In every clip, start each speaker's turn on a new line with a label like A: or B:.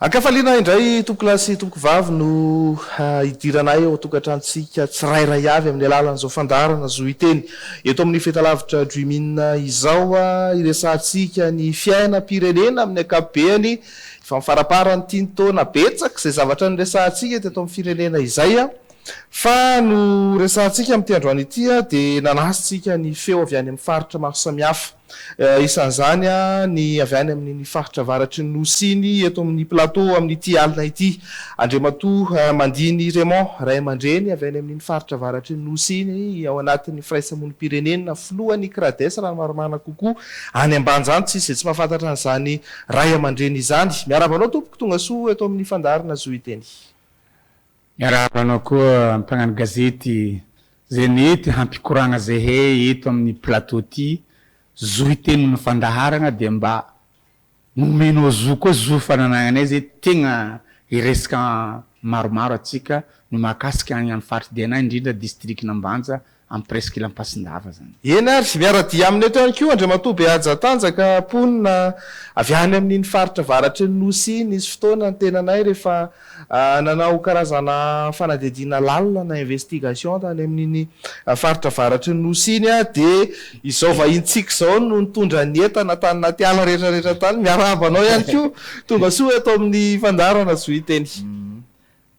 A: Akafaliana indray tompo lasy tompo vavy no idiranay ao tokantrantsika tsirairay avy amin'ny alalan'izao fandarana zo iteny eto amin'ny fetalavitra Druimina izao iresantsika ny fiainam-pirenena amin'ny ankapobeny fa mifaraparany tiany taona betsaka izay zavatra niresantsika teto amin'ny firenena izay fa no resantsika amin'ny androany ity dia nanasitsika ny feo avy any amin'ny faritra maro samihafa isan'izany ny avy any amin'ny faritra avaratry ny nosiny eto amin'ny plateau amin'ny ity alina ity Andriamatoa Mandiny Raymond ray aman-dreny avy any amin'ny faritra avaratry ny nosiny ao anatin'ny firaisamonim-pirenena filohan'ny CRADES raha maromana kokoa any ambanjany tsy izay tsy mahafantatra an'izany ray aman-dreny izany miarabanao tompoko tonga soa eto amin'ny fandarina zo iteny.
B: Miarabanao koa mpagnano gazety zay nety hampikoragna zay he eto amin'ny plateau ty zo iteny ny fandaharana dia mba nomenao zo koa zo fananagnanay zay tegna iresaka maromaro atsika no mahakasika any faritra DNA indrindra district Nambanja amin'ny presque lampasindava zany.
A: Eny ary miaradia amin'ny eto ihany koa Andriamatoa Behaja Tanjaka ponina avy any amin'ny faritra avaratry ny nosiny izy fotoana ny tenanay rehefa nanao karazana fanadidina lalina na investigation tany amin'ny faritra avaratry ny nosiny dia izao vahintsika izao no nitondra ny entana tany naty ala rehetrarehetra tany miarabanao ihany koa tonga soa eto amin'ny fandarana zo iteny.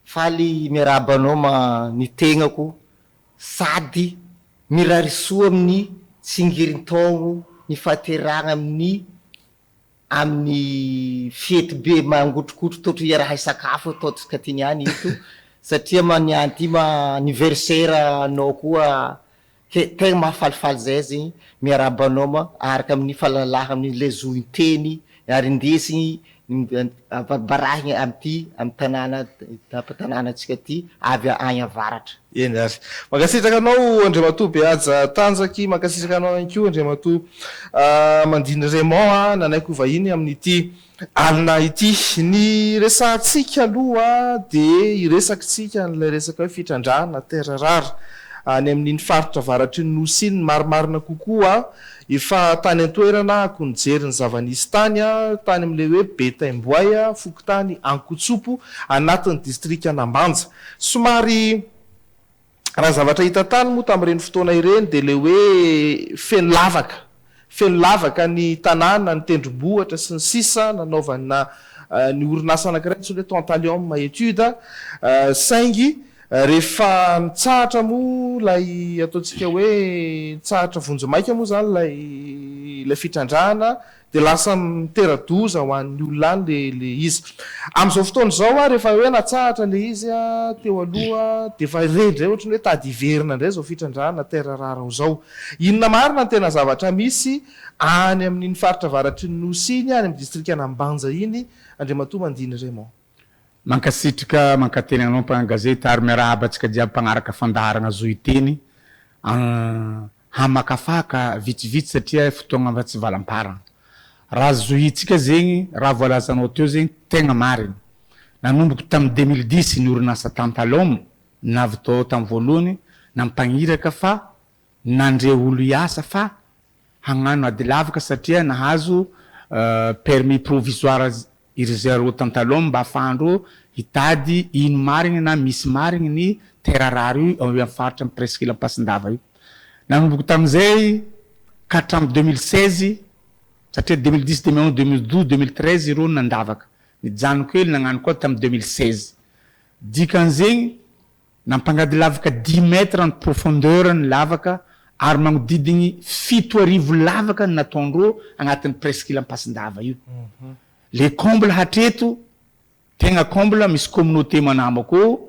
C: Faly miarabanao ny tegnako sady mirarisoa amin'ny tsingirin-taogno ny fahateragna amin'ny fety be mangotrokotro totra iaraha sakafo ataotsika ty niany ito satria manianty anniversaire anao koa tegna mahafalifaly zay zegny miarabanao araka amin'ny fahalalaha amin'ny zo inteny ary indesigny barahigny amty amin'ny tanànatsika ty avy any avaratra.
A: Eny ary makasitraka anao Andriamatoa Behaja Tanjaky makasitraka anao ihany koa Andriamatoa Mandiny Raymond nanaiko vahiny amin'ity alina ity ny resantsika aloha dia iresakitsika n'ilay resaka hoe fitrandrana terra rara any amin'ny faritra avaratry ny nosiny marimarina kokoa efa tany antoerana akonjery ny zavanisy tany tany amin'ilay hoe Betaimboay Fokotany Ankotsopo anatin'ny district Nambanja somary raha zavatra hita tany moa tamin'ireny fotoana ireny dia le hoe feno lavaka ny tanàna ny tendrombohitra sy ny sisa nanaovana ny orinasa anankiray tsy hoe Tantalium Etude saingy rehefa mitsahatra moa lay ataontsika hoe tsahatra vonjomaika moa zany lay fitrandrahana dia lasa mitera-doza ho an'ny olona any le izy amin'izao fotoana izao rehefa hoe natsahatra le izy teo aloha dia efa rendray ohatrany hoe tady iverina indray zao fitrandrahana terra rara zao inona marina ny tena zavatra misy any amin'ny faritra avaratry ny nosiny any amin'ny district Nambanja iny Andriamatoa Mandiny Raymond.
B: Mankasitrika mankateny anao mpagnano gazety ary miarahaba atsika jiaby mpagnaraka fandaharana zo iteny hamakafaka vitsivitsy satria fotoagna mba tsy valam-parana raha zo itsika zegny raha voalazanao teo zegny tegna mariny nanomboka tamin'ny 2010 ny orinasa Tantalium navy tao tamin'ny voalohany nampagniraka fa nandre olo iasa fa hagnano ady lavaka satria nahazo permis provisoire irizero Tantalium mba afahandro hitady ino marigny na misy marigny ny terra rara io ao amin'ny faritra presque lampasindava io nanomboka tamin'izay ka hatramin'ny 2016 satria 2010 2011 2012 2013 ireo nandavaka nijanoko kely nagnano koa tamin'ny 2016 dikan'zegny nampangady lavaka 10 mètres ny profondeur ny lavaka ary magnodidigny 7,000 lavaka ny nataondreo agnatin'ny presque lampasindava io. Le comble hatreto tegna comble misy communauté manamako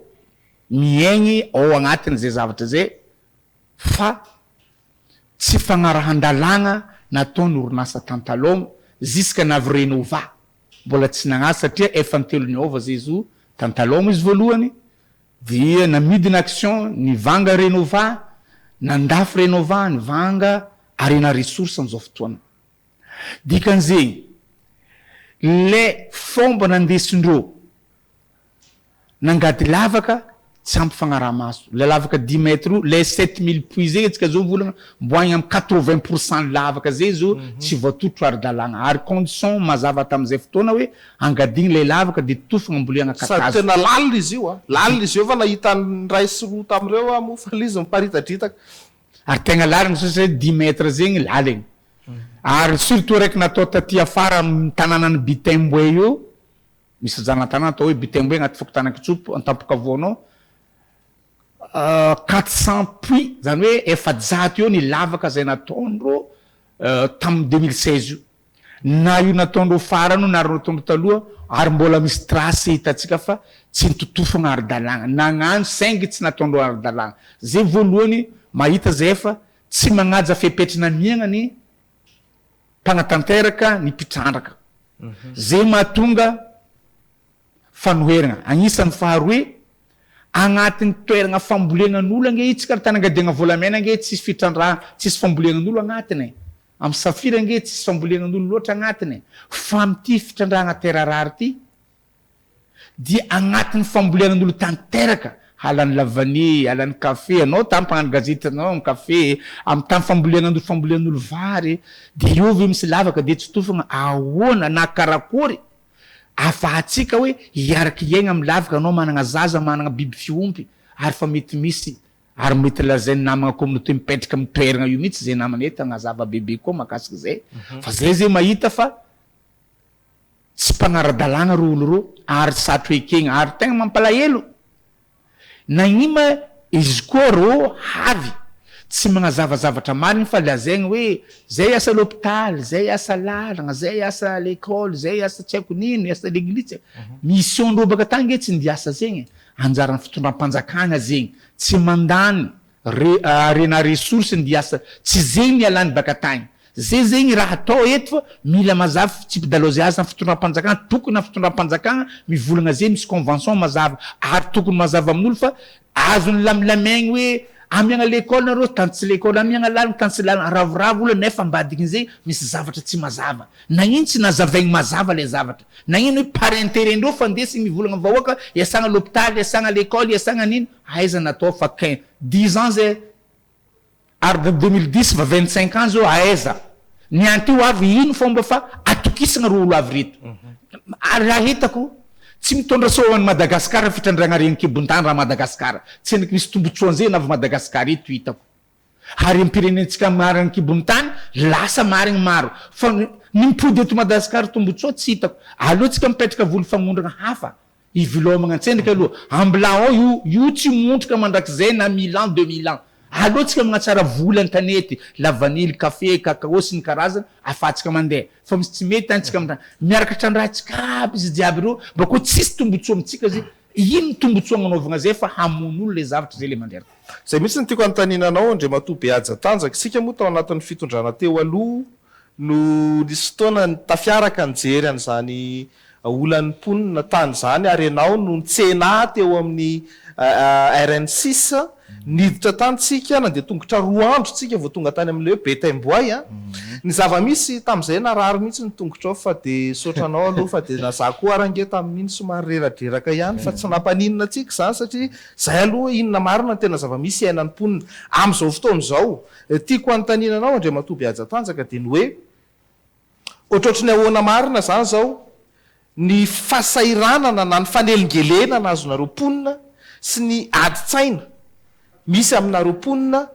B: miaigny ao agnatin'izay zavatra zay fa tsy fagnarahan-dalagna nataony orinasa Tantalium jusque navy renova mbola tsy nagnazy satria efa nitelo niova zay zo Tantalium izy voalohany dia namidina action ny vanga renova nandafy renova ny vanga arena ressource am'izao fotoana dikan'zegny le fomba nandesindreo nangady lavaka tsy ampy fagnaramaso le lavaka 10 mètres le 7000 puits zay tsika zao volagna mboagny am 80% lavaka zay zao tsy voatotro ara-dalagna ary condition mazava tam'izay fotoana hoe angadigny le lavaka de tofagna amboliagna
A: sady
B: kakazo
A: tena lalina izy io lalina izy io fa nahita ray sy roa tamireo mofa lizy miparitadritaka
B: ary tegna lalina sasa 10 mètres zegny laligny ary surtout raiky natao taty afara amin'ny tanànany Bitemboe io misy zana-tanàna atao hoe Bitemboe agnaty Fokotana-Kitsopo Antampokavoanao 400 puits zany hoe efa-jato eo ny lavaka zay nataondro tamin'ny 2016 io na io nataondro farano na nataondro taloha ary mbola misy tracé hitatsika fa tsy nitotofagna ara-dalagna nagnano saingy tsy nataondro ara-dalagna zay voalohany mahita zay efa tsy magnaja fepetrina miagna ny mpanatanteraka ny mpitrandraka zay mahatonga fanoherana agnisan'ny faharoe agnatin'ny toeragna fambolegnan'olo ange itsika ary tanangadiagna volamena ange tsisy fitrandrahana tsisy fambolegnan'olo agnatiny amy safira ange tsisy fambolegnan'olo loatra agnatiny fa amity fitrandrahana terarary ty dia agnatin'ny fambolegnan'olo tanteraka halan'ny lavany halan'ny kafe anao tamy mpagnano gazety anao amy kafe amy tamy fambolegnan'olo vary de io ve misy lavaka de tsy tofagna ahoana na karakory afahatsika hoe hiaraky iaigna amy lavaka anao managna zaza managna biby fiompy ary fa mety misy ary mety lazainy namagna communauté mipetraka amy toeragna io mihitsy zay namany eta agnazava bebe koa makasiky zay fa zay mahita fa tsy mpagnara-dalagna ro olo ro ary satro ekegna ary tegna mampalahelo nagnima izy koa ro havy tsy magnazavazavatra marigny fa lazaigny hoe zay asa l'hôpital zay asa lalagna zay asa l'école zay asa tsy haiko nino asa l'église mission-ndreo baka tany nge tsy ndiasa zegny anjaran'ny fitondram-panjakana zegny tsy mandany rena ressource ndiasa tsy zegny ny alany baka tany zay zegny raha atao eto fa mila mazava type d'allogeage na fitondram-panjakana tokony na fitondram-panjakana mivolagna zay misy convention mazava ary tokony mazava amin'olo fa azony lamilamaigny hoe amiagna l'école nareo tantsy l'école amiagna lalagna tantsy lalagna ravoravo olo nefa ambadikin'izay misy zavatra tsy mazava nagnino tsy nazavaigny mazava le zavatra nagnino hoe par intérêt-ndreo fa ndesy mivolagna vahoaka iasagna l'hôpital iasagna l'école iasagna nino aiza natao fa 10 ans zay ary de 2010 va 25 ans zao aiza ny antio avy ino fomba fa atokisagna ro olo avy reto ary raha hitako tsy mitondra soan'ny Madagasikara fitrandragna regny kibon-tany raha Madagasikara tsy endaky misy tombotsoan'izay na avy Madagasikara eto hitako ary ampirenentsika marigny kibon-tany lasa marigny maro fa ny mipody eto Madagasikara tombotsoa tsy hitako aleotsika mipetraka voly fagnondrana hafa ivilomagna antsendaka aloha ambilao io tsy montraka mandrakizay na 1000 ans 2000 ans alohatsika magnatsara voly an-tanety lavanily kafe kakao sy ny karazana afatsika mandeha fa misy tsy mety antsika amintany miaraka trandratsika aby izy jiaby reo bakô tsisy tombotsoa amitsika zay ino tombotsoa agnanovagna zay fa hamon'olo le zavatra zay le manderaka
A: zay mihitsy ny tiako anotaninanao Andriamatoa Beaja Tanjaka isika moa tao anatin'ny fitondrana teo aloha no nisy fotoana tafiaraka nijery an'izany olan'ny mponina tany zany ary ianao no nitsena teo amin'ny RN6 niditra tany tsika na de tongotra 2 andro tsika vao tonga tany amin'le Betemboy ny zava-misy tam'izay narary mihitsy ny tongotrao fa de sotranao aloha fa de naza koa arange tamin'iny somary reradreraka ihany fa tsy nampaninina tsika zany satria zay aloha inona marina tena zava-misy iainan'ny mponina am'izao fotoana zao tiako anotaninanao Andriamatoa Beaja Tanjaka de ny hoe ohatrohatry ny ahoana marina zany zao ny fasairanana na ny fanelingelena na azonareo mponina sy ny adi-tsaina misy aminareo mponina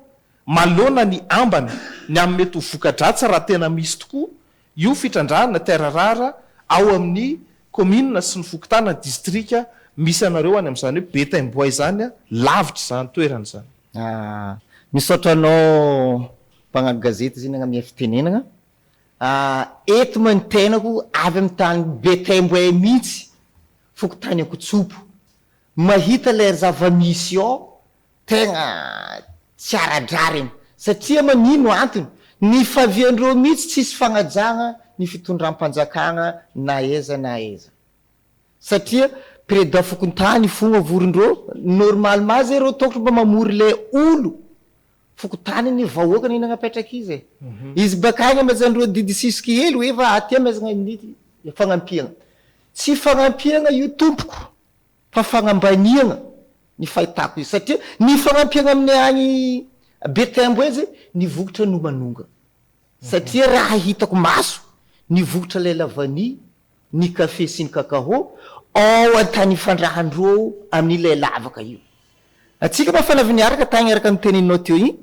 A: malona ny ambany ny amin'ny mety ho vokadratsy raha tena misy tokoa io fitrandrahana terarara ao amin'ny commune sy ny fokotana distrika misy anareo any amin'izany hoe Betemboy zany lavitra zany toerana zany
C: misaotra anao mpagnano gazety zany agnamia fitenenana eto man tenako avy amin'ny tany Betemboy mihitsy fokotany Akotsopo mahita le zava-misy ao tegna tsy aradrariny satria manino antony ny faviandreo mihitsy tsisy fagnajagna ny fitondram-panjakagna na eza satria président fokontany fogna vorindreo normalement zay reo tokotry mba mamory le olo fokotany ny vahoaka ny nagnapetraka izy izy bakagny amazandreo didy sisiky hely hoe fa aty amazagna nity fagnampiagna tsy fagnampiagna io tompoko fa fagnambaniagna ny fahitako izy satria ny fagnampiagna amin'ny agny Betembo zy ny vokotra no manonga satria raha hitako maso ny vokotra lay lavany ny kafe sy ny kakao ao antany fandrahandro amin'ilay lavaka io atsika mafanavi niaraka tagny araka nyteninao teo igny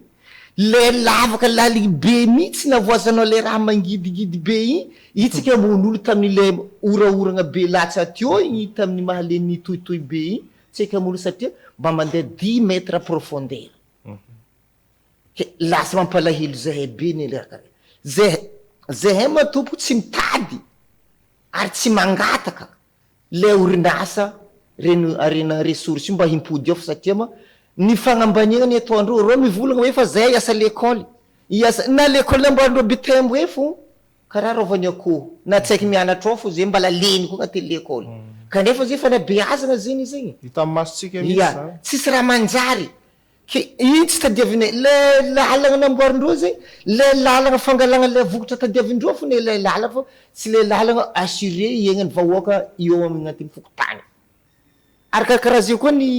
C: le lavaka lalibe mihitsy navoazanao le raha mangidigidy be igny itsika mon'olo tamin'ile oraoragna be latsa teo igny tamin'ny mahalen'ny tohitohy be igny tsika molo satria mba mandeha 10 mètres profondeur ke lasa mampalahelo zahay be nyleraka zahay matompo tsy mitady ary tsy mangataka le orinasa arena resource mba himpody ao fa satria ma ny fagnambaniagna ny atao andreo reo mivolagna hoe fa zahay iasa l'école iasa na l'école amboarindreo Betembo hoe fo karaha rovany akoho na tsaiky mianatra ao fo zay mbala leny koa agnaty l'école kanefa zay fa nabeazagna zeny zegny
A: hita masitsika mihitsy
C: tsisy raha manjary ke iny tsy tadiavinay le lalagna namboarindreo zegny le lalagna fangalagna le vokotra tadiavindreo fo ne le lalagna fa tsy le lalagna assuré iainan'ny vahoaka eo agnatin'ny fokotany arakaraha zay koa ny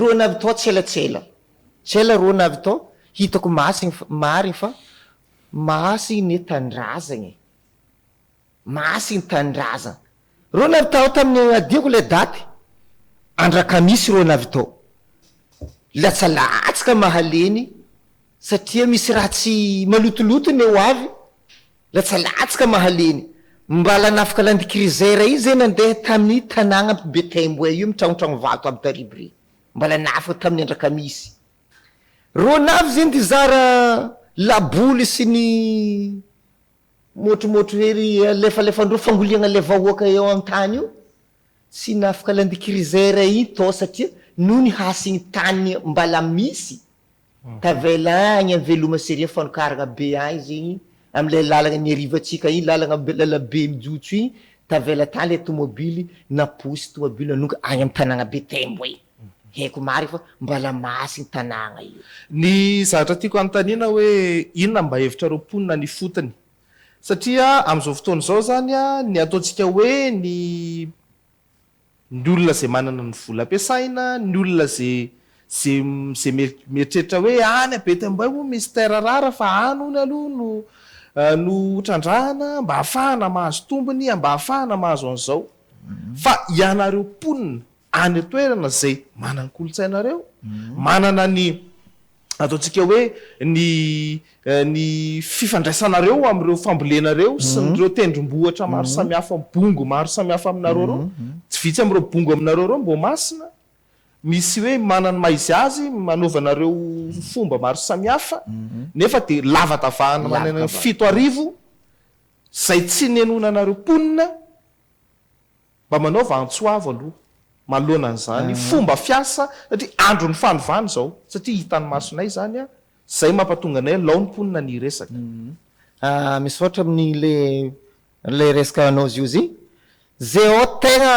C: roa navy tao tsy ela roa navy tao hitako masiny mariny fa masiny tandrazagny masiny tandrazagna roa navy tao tamin'ny adiako le daty andrakamisy roa navy tao latsalatsaka mahaleny satria misy raha tsy malotoloto ny eo avy latsalatsaka mahaleny mbala nafaka landikrizera io zay nandeha tamin'ny tanàgna Betembo io mitragnotragno vato aby taribry mbala nafaka tamin'ny andrakamisy ro navy zeny ty zara laboly sy ny motromotro hery lefalefandreo fangoliagna le vahoaka eo an-tany io tsy nafaka landikrizera iny to satria no ny hasigny tany mbala misy tavela agny veloma seria fanokaragna be agny zegny am'le lalagna ny arivatsika iny lala be mijotso iny tavela tany le tomobily naposy tomobily nanonga agny amy tanàgna Betembo iny haiko mary fa mbala masiny tanàgna io
A: ny zavatra tiako anotaniana hoe inona mba hevitra roaponina ny fotony satria am'izao fotoana zao zany a ny ataontsika hoe ny olona zay manana ny vola ampiasaina ny olona zay mieritreritra hoe any Betembo mo misy terre rare fa any ony aloha no trandrahana mba hafahana mahazo tombony mba hafahana mahazo an'izao fa ianareo ponina any toerana zay manana kolotsainareo manana ny ataontsika hoe ny fifandraisanareo am'ireo fambolenareo sy nireo tendrombohatra maro samihafa bongo maro samihafa aminareo reo tsy vitsy am'ireo bongo aminareo reo mbo masina misy hoe manany maizy azy manovanareo fomba maro samihafa nefa de lavatavahana manana 7,000 zay tsy nenonanareo ponina mba manaova antsoavo aloha manoloana an'izany fomba fiasa satria andro ny fanovany zao satria hitany masonay zany a zay mampatonga anay lao ny ponina ny resaka
C: misy ohatra amin'ny le resaka anao izy io zy zay ao tegna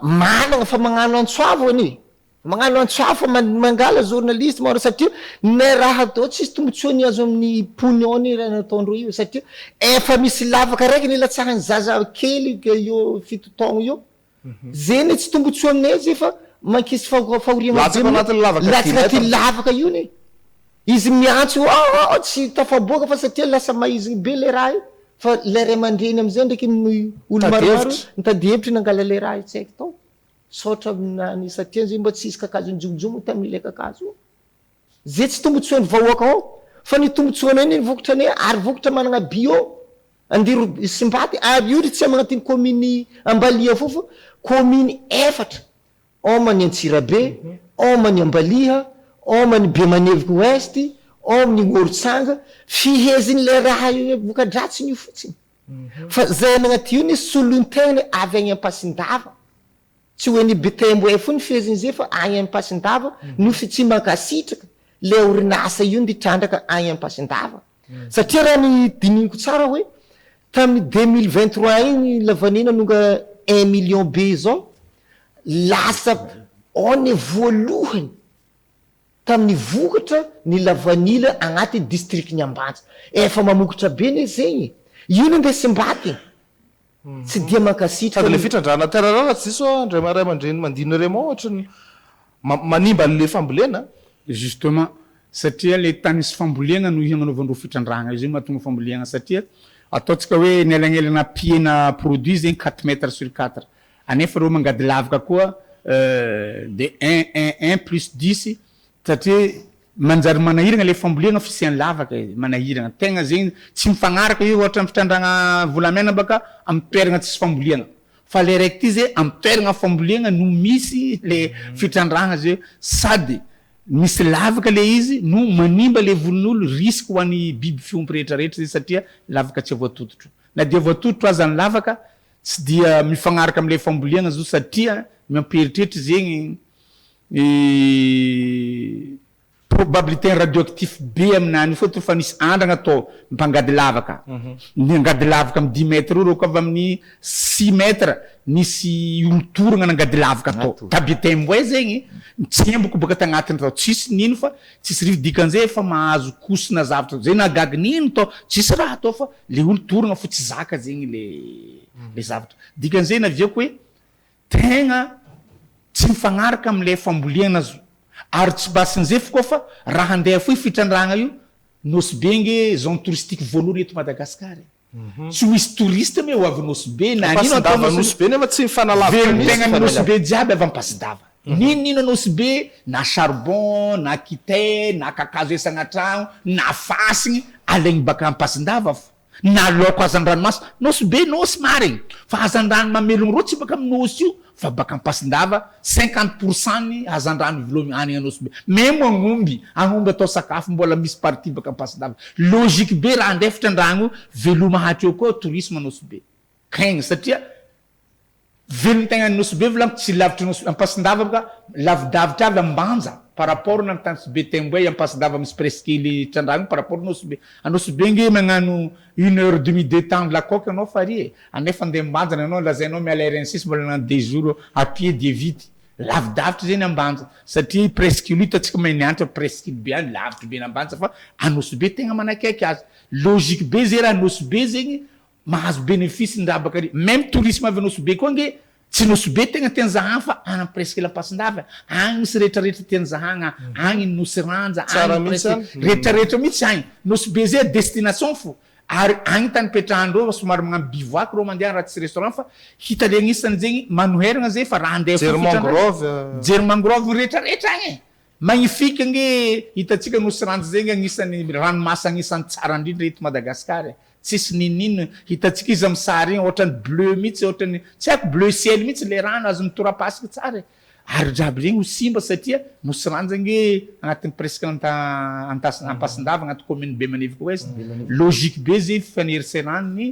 C: managna fa magnano antsoavo any magnano antsoavo mangala journaliste maro satria ny raha atao tsisy tombotsoany azo amin'ny pony ao ny raha nataondreo io satria efa misy lavaka raiky ny latsahany zaza kely io 7 taogno io zeny tsy tombotsoa aminay izy fa mankisy fahoriagna anaty lavaka io ny izy miantso tsy tafaboaka fa satria lasa maizigny be le raha io fa le ray aman-dreny am'izay ndraiky olo maromaro mitady hevitry nangala le raha io tsy haiko tao saotra aminany satria zay mba tsy isy kakazo njomojomo tamin'ile kakazo io zay tsy tombotsoany vahoaka ao fa ny tombotsoana iny vokotra any ary vokotra managna bio andiro simbaty ary io ry tsy amagnatin'ny commune Ambalia fofa commune 4 ao many Antsirabe ao many Ambaliha ao many Bemanevika Ouest ao amin'ny Ngorotsanga fiheziny le raha io vokadratsiny io fotsiny fa zay agnaty io ny solontegna avy agny Ampasindava tsy hoe ny Betembo fo ny fiheziny zay fa agny Ampasindava no tsy mankasitraka le orinasa io ny trandraka agny Ampasindava satria raha ny diniko tsara hoe tamin'ny 2023 iny lavanina nonga 1 million be zao lasa ao ny voalohany tamin'ny vokatra ny lavanila agnaty district Nyambanja efa mamokatra be ny zegny io ny ndesy mbaty tsy dia mankasitraka
A: le fitrandrana terre rare tsy diso andray maray aman-dreny mandino remo ohatra ny manimba le fambolena
B: justement satria le tany sy fambolena no hiagnanaovandreo fitrandragna izy mahatonga fambolena satria ataotsika hoe nielagnelana piena produit zegny 4 mètres sur 4 anefa reo mangady lavaka koa de 1 plus 10 satria manjary manahiragna le fambolena fisiany lavaka manahiragna tegna zegny tsy mifagnaraka io ohatra amin'ny fitrandragna volamena baka amin'ny toeragna tsisy fambolena fa le raiky ty zay amin'ny toeragna fambolena no misy le fitrandragna zay sady misy lavaka le izy no manimba le volon'olo risque ho an'ny biby fiompy rehetrarehetra zay satria lavaka tsy voatototro na dia voatototro aza ny lavaka tsy dia mifagnaraka am'le fambolena zo satria mampieritreritra zegny probabilité radioactif be aminany fotony fa nisy andragna atao mpangady lavaka angady lavaka amy 10 mètres reo ka avy amin'ny 6 mètres nisy olontoragna nangady lavaka atao tabitemboe zegny mitsemboko baka tagnatiny tao tsisy nino fa tsisy rivo dikan'izay fa mahazo kosina zavatra zay nagagy nino tao tsisy raha atao fa le olontoragna fo tsy zaka zegny le zavatra dikan'izay naviako hoe tegna tsy mifagnaraka am'le fambolena zo ary tsy basin'izay fo koa fa raha andeha foy fitrandragna io nosy be nge zone touristique voalohany eto Madagasikara tsy ho isy touriste me ho avy nosy be na nino atao
A: nosy be nefa tsy mifanalategna
B: nosy be jiaby avy ampasidava nino nosy be na charbon na kitay na kakazo esagnatragno na fasigny alaigny baka ampasindava fo na laoko azan-dranomasy nosy be nosy marigny fa azan-drano mamelogno reo tsy baka amy nosy io fa baka ampasindava 50% ny azan-drano vilomy anigna nosy be même agnomby atao sakafo mbola misy partie baka ampasindava logique be raha andeha fitrandragno veloma hatry eo koa tourisme nosy be kaigny satria velony tegna nosy be volamo tsy lavitry nosy ampasindava baka lavidavitra avy ambanja par rapport na tany be temboe ampasindava misy presqu'île trandragno par rapport nosy be anosy be nge magnano 1h30 de temps de la coque anao farie anefa andeha ambanjana anao lazainao miala RN6 mbola nagno 2 jours à pied de vite lavidavitra zay ny ambanja satria presqu'île itatsika manianitra presqu'île be any lavitra be nambanja fa anosy be tegna manakaiky azy logique be zay raha anosy be zegny mahazo bénéfice ndraha bakary même tourisme avy anosy be koa nge tsy nosy be tegna tiany zahagna fa any presqu'île ampasindava agny misy rehetrarehetra tiany zahagna agny nosy ranja rehetrarehetra mihitsy agny nosy be zay destination fo ary agny tany petrahandreo somary magnano bivouac reo mandeha raha tsy restaurant fa hita le agnisany zegny manoheragna zay fa raha andeha jery mangrove rehetrarehetra agny magnifique nge hitatsika nosy ranja zegny agnisany ranomasy agnisany tsara indrindra eto Madagasikara tsisy ninino hitatsika izy amy sary igny ohatrany bleu mihitsy ohatrany tsy haiko bleu ciel mihitsy le rano azony torapasika tsara ary draby regny ho simba satria nosy ranja nge agnatin'ny presque ampasindava agnaty commune be Manevika Ouest logique be zay fifanerseran'ny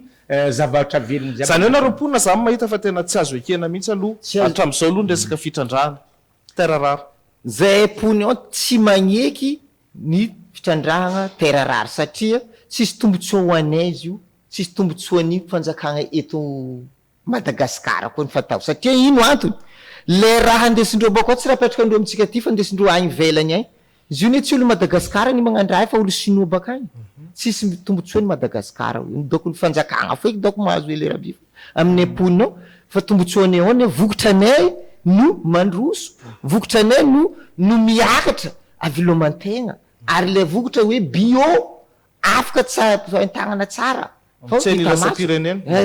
B: zavatra velogno jiaby
A: zany hoe naroapona za mahita fa tena tsy azo ekena mihitsy aloha hatram'izao aloha ndresaka fitrandrana terra rare
C: zay pony ao tsy magneky ny fitrandragna terra rare satria tsisy tombotsoa ho anay izy io tsisy tombotsoa ny fanjakagna eto Madagasikara koa ny fatao satria ino antony le raha andesindreo bako tsy raha petraka andreo amitsika ty fa andesindreo agny velany agny izy io ne tsy olo Madagasikara ny magnandray fa olo sinoa baka agny tsisy tombotsoa ny Madagasikara ny doko ny fanjakagna foiky doko mahazo ele rabi amin'ny amponinao fa tombotsoany ao ne vokotra anay no mandroso vokotra anay no miakatra avilomantegna ary le vokotra hoe bio afaka tagnana tsara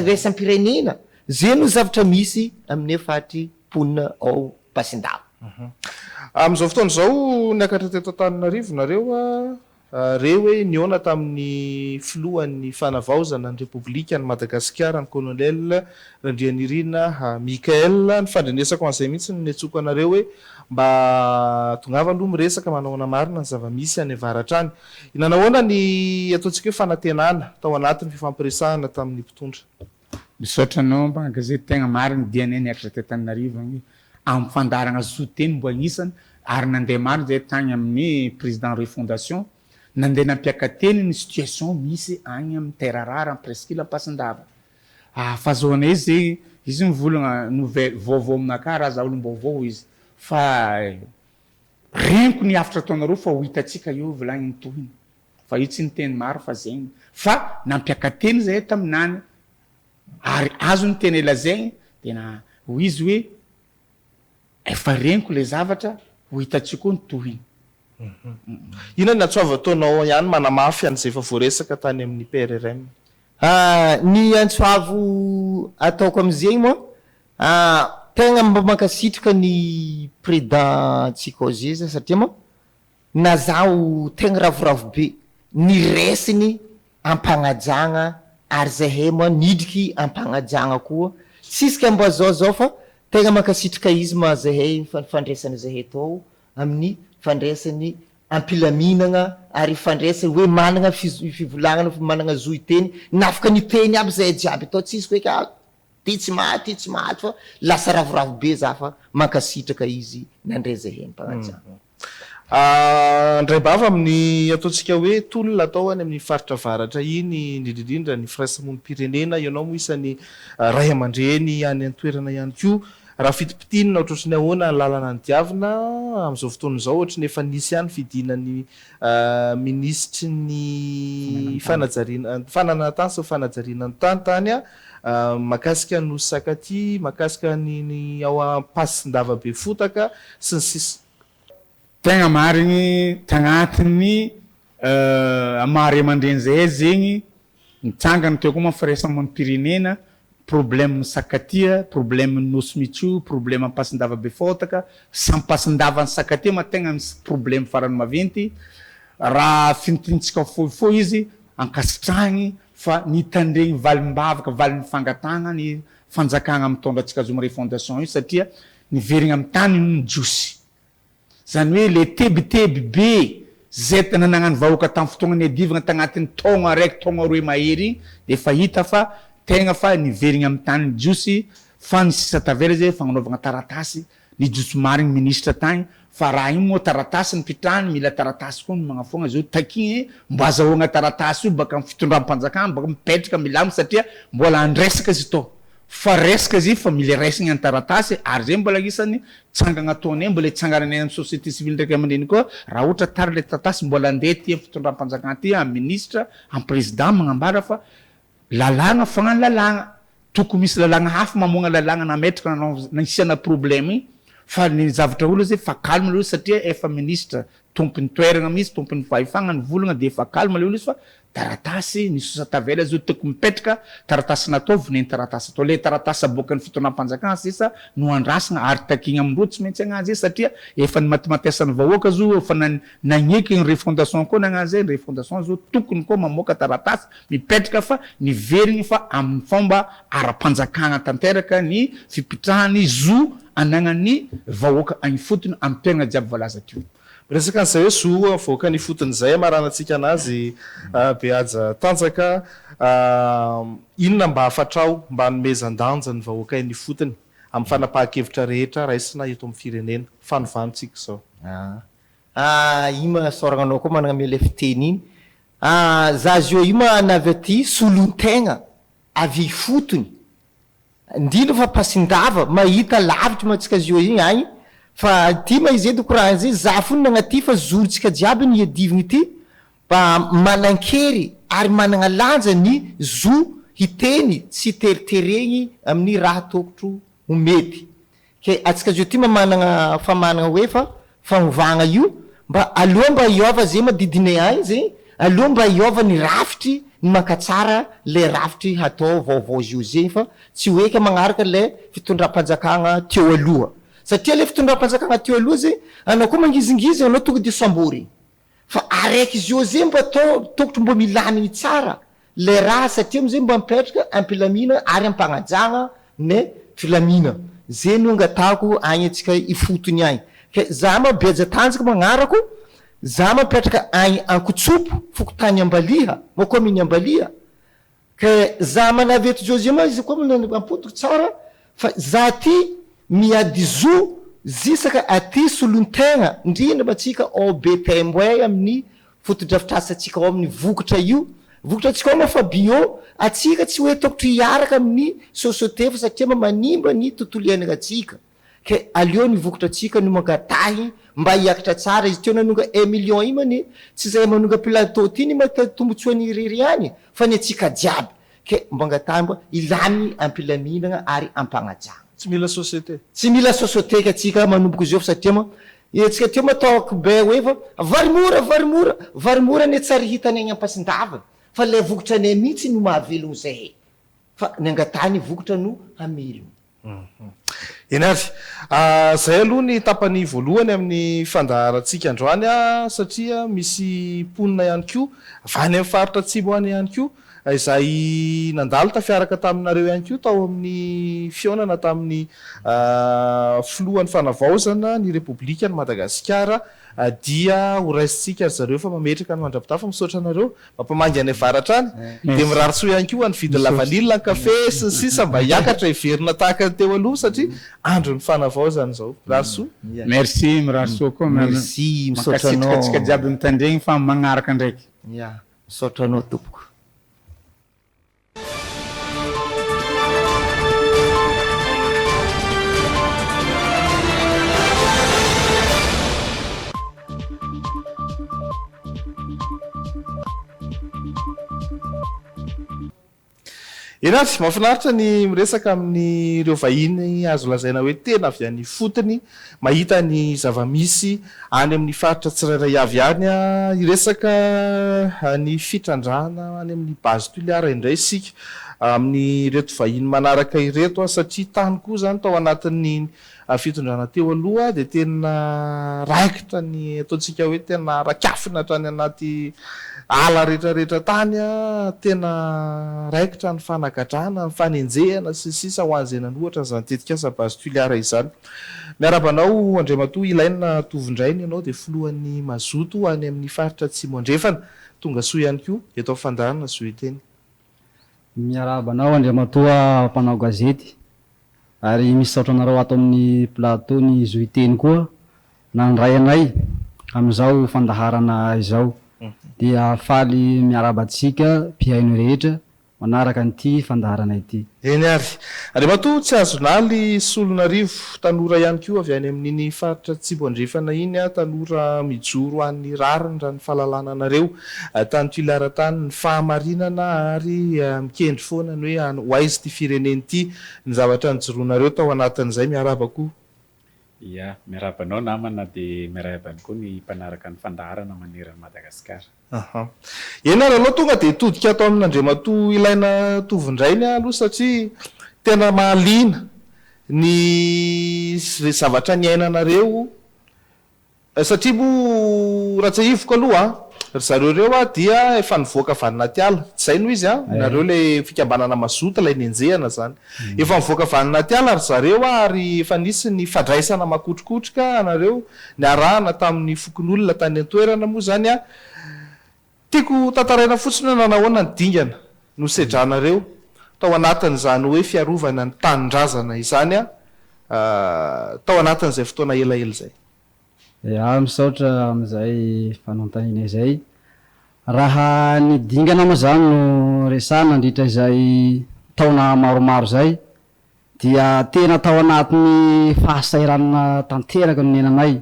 C: resam-pirenena zay no zavatra misy amin'ny efatry ponina ao Pasindava
A: am'izao fotoana zao niakatra teto Antananarivo nareo reo hoe niona tamin'ny filohan'ny fanavaozana ny Repoblika ny Madagasikara ny colonel Randrianirina Mikael ny fandrenesako an'izay mihitsy ny netsoko anareo hoe mba tongava aloha miresaka manaona marina ny zava-misy any avaratra any inanahoana ny ataontsika hoe fanantenana tao anatin'ny fifampiresahana tamin'ny mpitondra
B: misaotra anao mba gazety tegna marina DNA niakatra teto Antananarivo agny amin'ny fandaragna zoteny mbo agnisany ary nandeha marina zay tagny amin'ny président refondation nandeha nampiakateny ny situation misy agny amin'ny terra rare amin'ny presqu'île Pasindava fahazoana izy izy mivolagna nouvelle vaovao aminaka raha za olom-baovao izy fa reniko ny afatra ataonareo fa ho hitatsika io volagny ny tohiny fa io tsy niteny maro fa zegny fa nampiakateny zay taminany ary azo ny teny ela zegny tena ho izy hoe efa reniko le zavatra ho hitatsika koa ny tohiny.
A: Ina ny atsoava ataonao ihany manamafy an'izay efa voaresaka tany amin'ny PRRM?
C: Ny antsoavo ataoko am'zay moa tegna mba mankasitraka ny présidentsika Ziza satria moa na zaho tegna ravoravo be ny resiny ampanajagna ary zahay moa nidriky ampanajagna koa tsisika mba zao fa tegna mankasitraka izy ma zahay fandraisany zahay tao amin'ny fandraisany ampilaminana ary fandraisany hoe manana fivolagnana manana zoiteny nafaka ny teny aby zahay jiaby atao tsisy hoe ka ty tsy maty fa lasa ravoravo be za fa mankasitraka izy nandray zahay ampanajagna.
A: Ndray bava amin'ny ataontsika hoe tolona atao any amin'ny faritra varatra iny indrindrindrindra ny firaisamonim-pirenena ianao mo isan'ny ray aman-dreny any an-toerana ihany koa raha fitipitinina ohatrotry ny ahoana lalana ny diavina amin'izao fotoana izao ohatry ny efa nisy ihany fidinany ministry ny fananatany sy fanajariana ny tany makasika no sakaty makasika ny ao ampasin-dava be fotaka sy ny sisa.
B: Tegna marigny tagnatiny amary aman-dreny zahay zegny nitsangana teo koa firaisamonim-pirenena problème sakatia problème nosmitio problème ampasin-dava be fotaka sampasin-dava ny sakatia ma tegna misy problème farany maventy raha finitinitsika fohifohy izy ankasitrahigny fa nitandregny valim-bavaka valin'ny fangatagna ny fanjakagna mitondra atsika Zomare Fondation io satria niverigna amin'ny tany ny jiosy zany hoe le tebiteby be zay nagnano vahoaka tamin'ny fotoagnany adivagna tagnatin'ny taogno araiky taogno aroe mahery de efa hita fa tegna fa niverigna amin'ny tany jiosy fa ny sisa tavela zay fagnanovagna taratasy ny jiosy marigny ministre tagny fa raha iny moa taratasy ny pitrahany mila taratasy koa ny magnafoagna zao takigny mbo azahoagna taratasy io baka fitondram-panjakana baka mipetraka milamy satria mbola andresaka izy to fa resaka izy fa mila raisiny any taratasy ary zay mbola isany tsangana ataonay mbola tsangananay amin'ny société civile ndraiky aman-dreny koa raha ohatra tara le taratasy mbola andeha ty amin'ny fitondram-panjakana ty amin'ny ministre amin'ny président magnambara fa lalagna fagnano lalagna tokony misy lalagna hafa mamoagna lalagna nametraka naisiana problème igny fa ny zavatra olo zay fa calme le satria efa ministre tompony toeragna misy tompony fahefagna ny volagna de efa calme le olo izy fa taratasy ny sosa tavela zao tokony mipetraka taratasy natao voneny taratasy atao le taratasy aboakan'ny fitondram-panjakana sisa no andrasana ary takigny amindro tsy maintsy agnazy satria efa ny matematiasan'ny vahoaka zo efa nagneky ny refondation koa nagnazy zay ny refondation zo tokony koa mamoaka taratasy mipetraka fa niverigny fa amin'ny fomba ara-panjakana tanteraka ny fipitrahany zo anagnany vahoaka agny fotony amin'ny toerana jiaby voalaza teo.
A: Resaka an'izay hoe zo voaka ny foton'izay maranantsika anazy Behaja Tanjaka inona mba afatrao mba hanomezan-danja ny vahoaka ny fotony amin'ny fanapahan-kevitra rehetra raisina eto amin'ny firenena fanovantsika zao.
C: Ima soragnanao koa manana mele fiteny iny za zio ima navy aty solon-tegna avy fotony indrindra fa pasindava mahita lavitra matsika zio igny agny fa ty ma izy eto koraha zay za fony nagnaty fa zorontsika jiaby ny adivigny ity mba manan-kery ary managna lanja ny zo hiteny tsy teriteregny amin'ny raha tokotro ho mety ke atsika zio ty ma managna fa managna hoe fa fagnovagna io mba aloha mba iova zay madidine agny zay aloha mba iova ny rafitry ny mankatsara le rafitry hatao vaovao zio zegny fa tsy hoe ka magnaraka le fitondram-panjakana teo aloha satria le fitondram-panjakana teo aloha zay anao koa mangizingizy anao tonga de sambory fa araiky izy io zay mba tokotro mbo milaminy tsara le raha satria amizay mba mipetraka ampilamina ary ampanajagna ne filamina zay no angatako agny atsika ifotony agny ke za ma Behaja Tanjaka magnarako za mapetraka agny ankotsopo fokotany Ambaliha mokoa miny Ambaliha ke za manaveto zio zay ma izy koa ampotoko tsara fa za ty miady zo zisaka aty solon-tegna indrindra matsika ao be temboay amin'ny fotodrafitrasa atsika ao amin'ny vokatra io vokatra atsika ao mafa bio atsika tsy hoe tokotro hiaraka amin'ny société fa satria ma manimba ny tontolo iainana atsika ke aleo ny vokatra atsika no mangatahy mba hiakatra tsara izy teo nanonga 1 million io mani tsy zay manonga plateau ty ny tombontsoany riry any fa ny atsika jiaby ke mba angatahy mba ilamy ampilaminana ary ampanajagna
A: tsy mila société
C: tsy mila société ka atsika manomboka zio fa satria ma etsika teo mataoko be hoe fa varimora ny tsary hitany agny ampasindavana fa le vokotra any mihitsy no mahavelogny zay fa ny angatany vokotra no hamelogny.
A: Enary zay aloha ny tapany voalohany amin'ny fandaharantsika androany satria misy ponina ihany koa avy any amin'ny faritra atsimo any ihany koa izay nandalo tafiaraka taminareo ihany koa tao amin'ny fionana tamin'ny filohan'ny fanavaozana ny Repoblika ny Madagasikara dia horaisitsika zareo fa mametraka ny mandrapitafa misaotra anareo mampamangy any avaratra any dia miraritsoa ihany koa ny vidiny lavanilina ny kafe sy ny sisa mba hiakatra hiverina tahaka ny teo aloha satria andro ny fanavaozana zao rarisoa.
B: Merci miraritsoa koa
C: merci misaotra anao
B: makasitrakatsika jiaby mitandregny fa magnaraka ndraiky.
C: Ya misaotra anao tompoko.
A: Enary mahafinaritra ny miresaka amin'ny ireo vahiny azo lazaina hoe tena avy any fotony mahita ny zavamisy any amin'ny faritra tsirairay avy any iresaka ny fitrandrana any amin'ny base tuliara indray isika amin'ny reto vahiny manaraka ireto satria tany koa zany tao anatin'ny fitondrana teo aloha dia tena raikitra ny ataontsika hoe tena rakafina hatrany anaty ala rehetrarehetra tany tena raikitra ny fanagadrana ny fanenjehana sy sisa ho an'izay nanohatra zany tetika asa base tuliara izany. Miarabanao Andriamatoa ilaina tovindrainy ianao dia filohan'ny mazoto any amin'ny faritra atsimo andrefana tonga soa ihany koa eto fandaharana soa teny.
D: Miarabanao Andriamatoa mpanao gazety ary misaotra anareo ato amin'ny plateau ny zoiteny koa nandray anay amin'izao fandaharana izao dia faly miarabatsika mpihaino rehetra manaraka an'ity fandaharana ity.
A: Eny ary Andriamatoa tsy azonaly Solonarivo tanora ihany koa avy any amin'iny faritra Atsimo andrefana iny tanora mijoro an'ny rariny raha ny fahalalana anareo tany Tuilara tany ny fahamarinana ary mikendry foana ny hoe hoaizy ty fireneny ity ny zavatra nijoroanareo tao anatin'izay miaraba koa.
E: Ya, miarabanao namana dia miarabany koa ny mpanaraka ny fandaharana maneran'i Madagasikara.
A: Eny ary aloha tonga dia todika atao amin'Andriamatoa ilaina tovindrainy aloha satria tena mahaliana ny zavatra ny ainanareo satria moa raha tsy hivoka aloha zareo reo dia efa nivoaka avy anaty ala zay noho izy nareo le fikambanana mazoto ilay nenjehana zany efa nivoaka avy anaty ala ary zareo ary efa nisy ny fadraisana makotrokotroka anareo ny arahana tamin'ny fokon'olona tany an-toerana moa zany tiako tantaraina fotsiny nanahoana ny dingana no sedranareo tao anatin'izany hoe fiarovana ny tanindrazana izany tao anatin'izay fotoana elaela zay.
D: Ya misaotra amin'izay fanontaniana izay raha ny dingana moa zany no resana andritra izay taona maromaro zay dia tena tao anatin'ny fahasairanana tanteraka no nenanay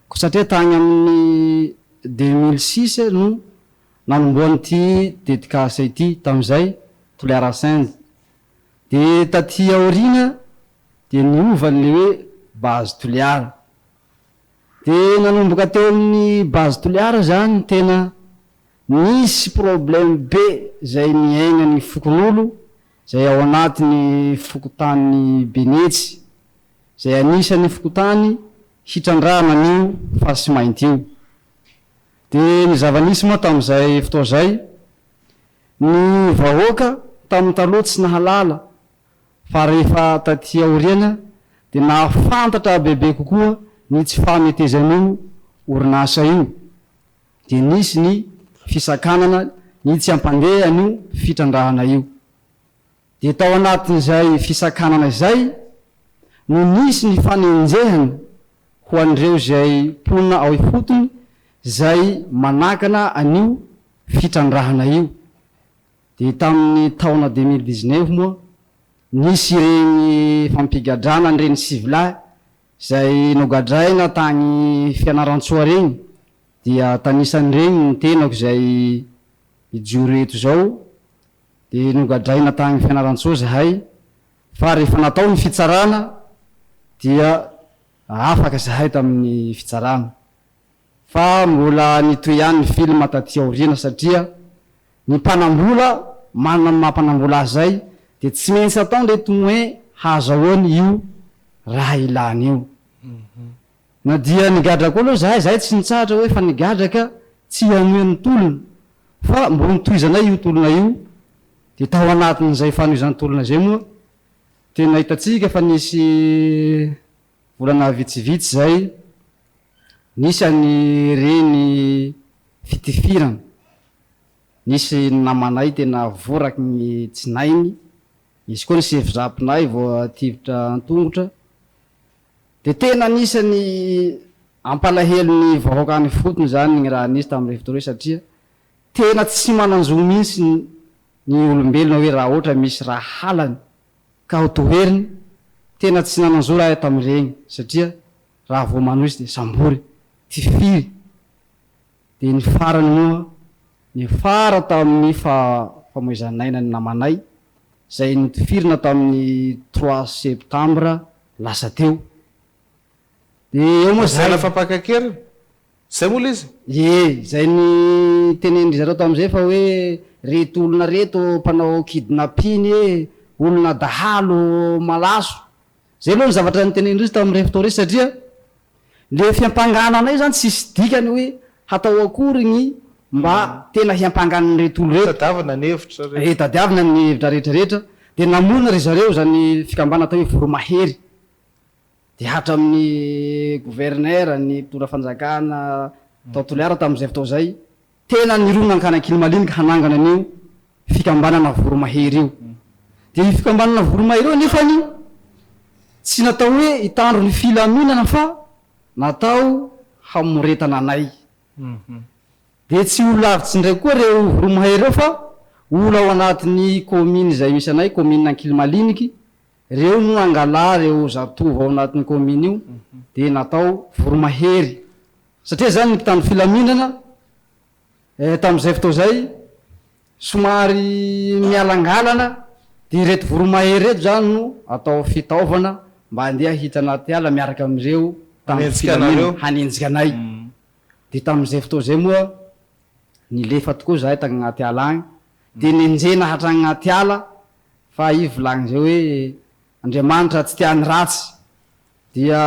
D: ko satria tany amin'ny 2006 no nanomboan'ity dédicace ity tamin'izay Tuliara Saint dia taty aorina dia niovan'le hoe base Tuliara dia nanomboka teo amin'ny base Tuliara zany tena nisy problème be zay niaigna ny fokon'olo zay ao anatiny fokotany Benetsy zay anisany fokotany hitrandrana an'io fa sy mainty io. Dia ny zava-nisy moa tamin'izay fotoa zay ny vahoaka tamin'ny taloha tsy nahalala fa rehefa taty aoriana dia nahafantatra bebe kokoa ny tsy fametezan'io orinasa io dia nisy ny fisakanana ny tsy ampandeha an'io fitrandrahana io. Dia tao anatin'izay fisakanana izay no nisy ny fanenjehana ho an'ireo zay ponina ao ifotony zay manakana an'io fitrandrahana io. Dia tamin'ny taona 2019 moa nisy ireny fampigadrana an'ireny sivilahy zay nogadraina tany Fianarantsoa reny dia tanisan'ireny ny tenako zay ijoro eto zao dia nogadraina tany Fianarantsoa zahay fa rehefa natao ny fitsarana dia afaka zahay tamin'ny fitsarana fa mbola nitoy ihany ny film taty aoriana satria ny mpanambola manana ny mampanambola azy zay de tsy maintsy atao nreto hoe hazahoany io raha ilany io na dia nigadraka aloha zahay tsy nitsahatra hoe fa nigadraka tsy hanoen'ny tolona fa mbo nitoizanay io tolona io de tao anatin'izay fanoizan'ny tolona zay moa tena hitatsika fa nisy volana vitsivitsy zay nisy any reny fitifirana nisy namanay tena voraky ny tsinainy izy koa nisy evizapinay vao ativitra antongotra de tena nisany ampalahelo ny vahoakany fotony zany ny raha nisy tamin'ny revitore satria tena tsy mananjo mihitsy ny olombelona hoe raha ohatra misy raha halany ka ho toheriny tena tsy nananjo raha tamin'ireny satria raha vo manoisy de sambory tifiry de ny farany moa ny fara tamin'ny famoizanaina ny namanay zay notifirina tamin'ny 3 septembre lasa teo de eo moa zay
A: fampakakeriny zay mola izy
D: zay ny tenendry zareo tamin'izay fa hoe reto olona reto mpanao kidnapping olona dahalo malaso zay aloha ny zavatra nytenendry izy tamin'ny revitore satria le fiampangana anay zany tsisy dikany hoe hatao akory ny mba tena hiampanganany reto olo reto
A: tadiavana ny hevitra
D: tadiavina ny hevitra rehetrarehetra de namonina ry zareo zany fikambana atao hoe voromahery de hatra amin'ny gouverneur ny mpitondra fanjakana tao toliara tamin'izay fotoa zay tena nirona nykanankily malinika hanangana an'io fikambanana voromahery io de io fikambanana voromahery io nefany tsy natao hoe hitandro ny filaminana fa natao hamoretana anay de tsy olo lavitsy ndraiky koa reo voromahery eo fa olo ao anatin'ny commune zay misy anay commune ankily maliniky reo no angala reo zatovo ao anatin'ny commune io de natao voromahery satria zany ny mpitandro filaminana tamin'izay fotoa zay somary mialangalana de reto voromahery reto zany no atao fitaovana mba andeha hita anaty ala miaraka am'ireo hanenjika anay de tamin'izay fotoa zay moa nilefa tokoa zahay tagny agnaty ala agny de nenjena hatragny agnaty ala fa i volagny zay hoe Andriamanitra tsy tiany ratsy dia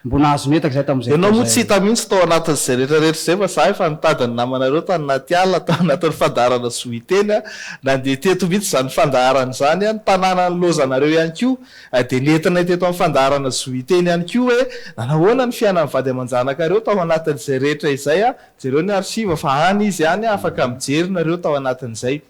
D: mbo nahazo metaky zay tamin'izay
A: ianao moa tsy hita mihitsy tao anatin'izay rehetrarehetra zay fa zahay fa nitadiny namanareo tany anaty ala tao anatin'ny fandaharana soiteny nandeha teto mihitsy zany fandaharana zany ny tanàna ny lozanareo ihany koa de nentinay teto amin'ny fandaharana soiteny ihany koa hoe nanahoana ny fiainan'ny vady aman-janakareo tao anatin'izay rehetra izay jereo ny arsiva fa any izy any afaka mijery nareo tao anatin'izay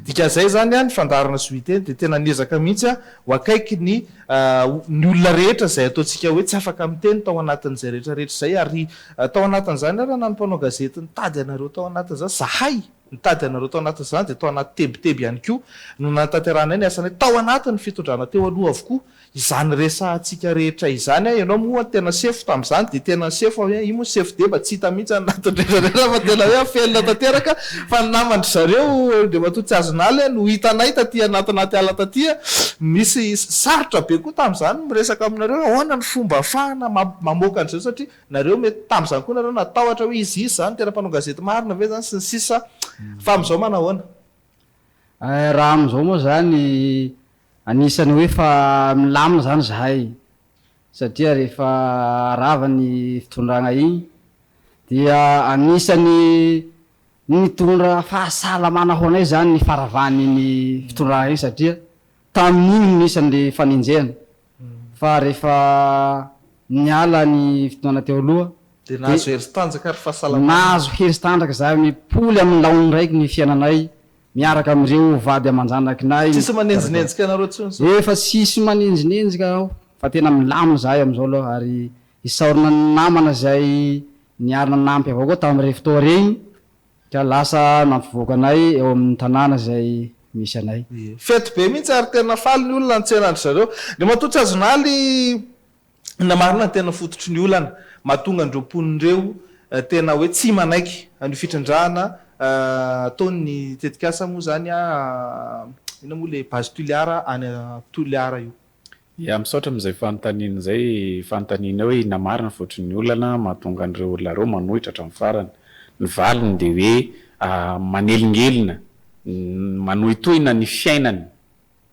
A: dika zay zany ny fandaharana soiteny de tena niezaka mihitsy ho akaiky ny olona rehetra zay ataontsika hoe tsy afaka miteny tao anatin'izay rehetrarehetra zay ary tao anatin'izany raha na nympanao gazety nitady anareo tao anatin'zany zahay nitady anareo tao anatin'izany de tao anaty tebiteby ihany koa no natanteranay ny asanay tao anatin'ny fitondrana teo aloha avokoa izany resahantsika rehetra izany ianao moa tena sefo tamin'izany de tena sefo io moa sefo de mba tsy hita mihitsy anatin'ny rehetrarehetra fa tena hoe afelona tanteraka fa namandry zareo de matoa tsy azonaly no hitanay taty anatinaty ala tatya misy sarotra be koa tamin'izany miresaka aminareo ahoana ny fomba ahafahana mamoaka an'izao satria nareo mety tamin'izany koa nareo natahotra hoe izy zany tena mpanao gazety marina ve zany sy ny sisa fa am'izao manahoana
D: raha am'izao moa zany anisany hoe fa milamina zany zahay satria rehefa rava ny fitondragna igny dia anisany nitondra fahasalamana ho anay zany ny faravany ny fitondragna igny satria tamin'igny nisan'le fanenjehana fa rehefa niala ny fitondrana teo aloha
A: de nahazo heritanjaka ary fahasalamana
D: nahazo heritanjaka zahay mipoly amin'ny laony raiky ny fiainanay miaraka am'ireo vady aman-janakinay
A: tsisy manenjinenjika anareo tsony
D: efa tsisy manenjinenjika aho fa tena milamina zahay am'izao aloha ary isaorina ny namana zay niarina nampy avao koa tamin'ny revitore regny ka lasa nampivoaka anay eo amin'ny tanàna zay misy anay
A: fety be mihitsy ary tena faly ny olona nitsenandry zareo de matotsy azonaly namarina tena fototry ny olana mahatonga andreo-ponindreo tena hoe tsy manaiky ny fitrandrahana ataony tetikasa moa zany ina moa le base toliara any toliara io
E: ia misaotra am'izay fanontaniana zay fanontaniana hoe namarina fotrin'ny olana mahatonga an'ireo olona reo manohitra hatramin'ny farany ny valiny de hoe manelingelina manohitohina ny fiainany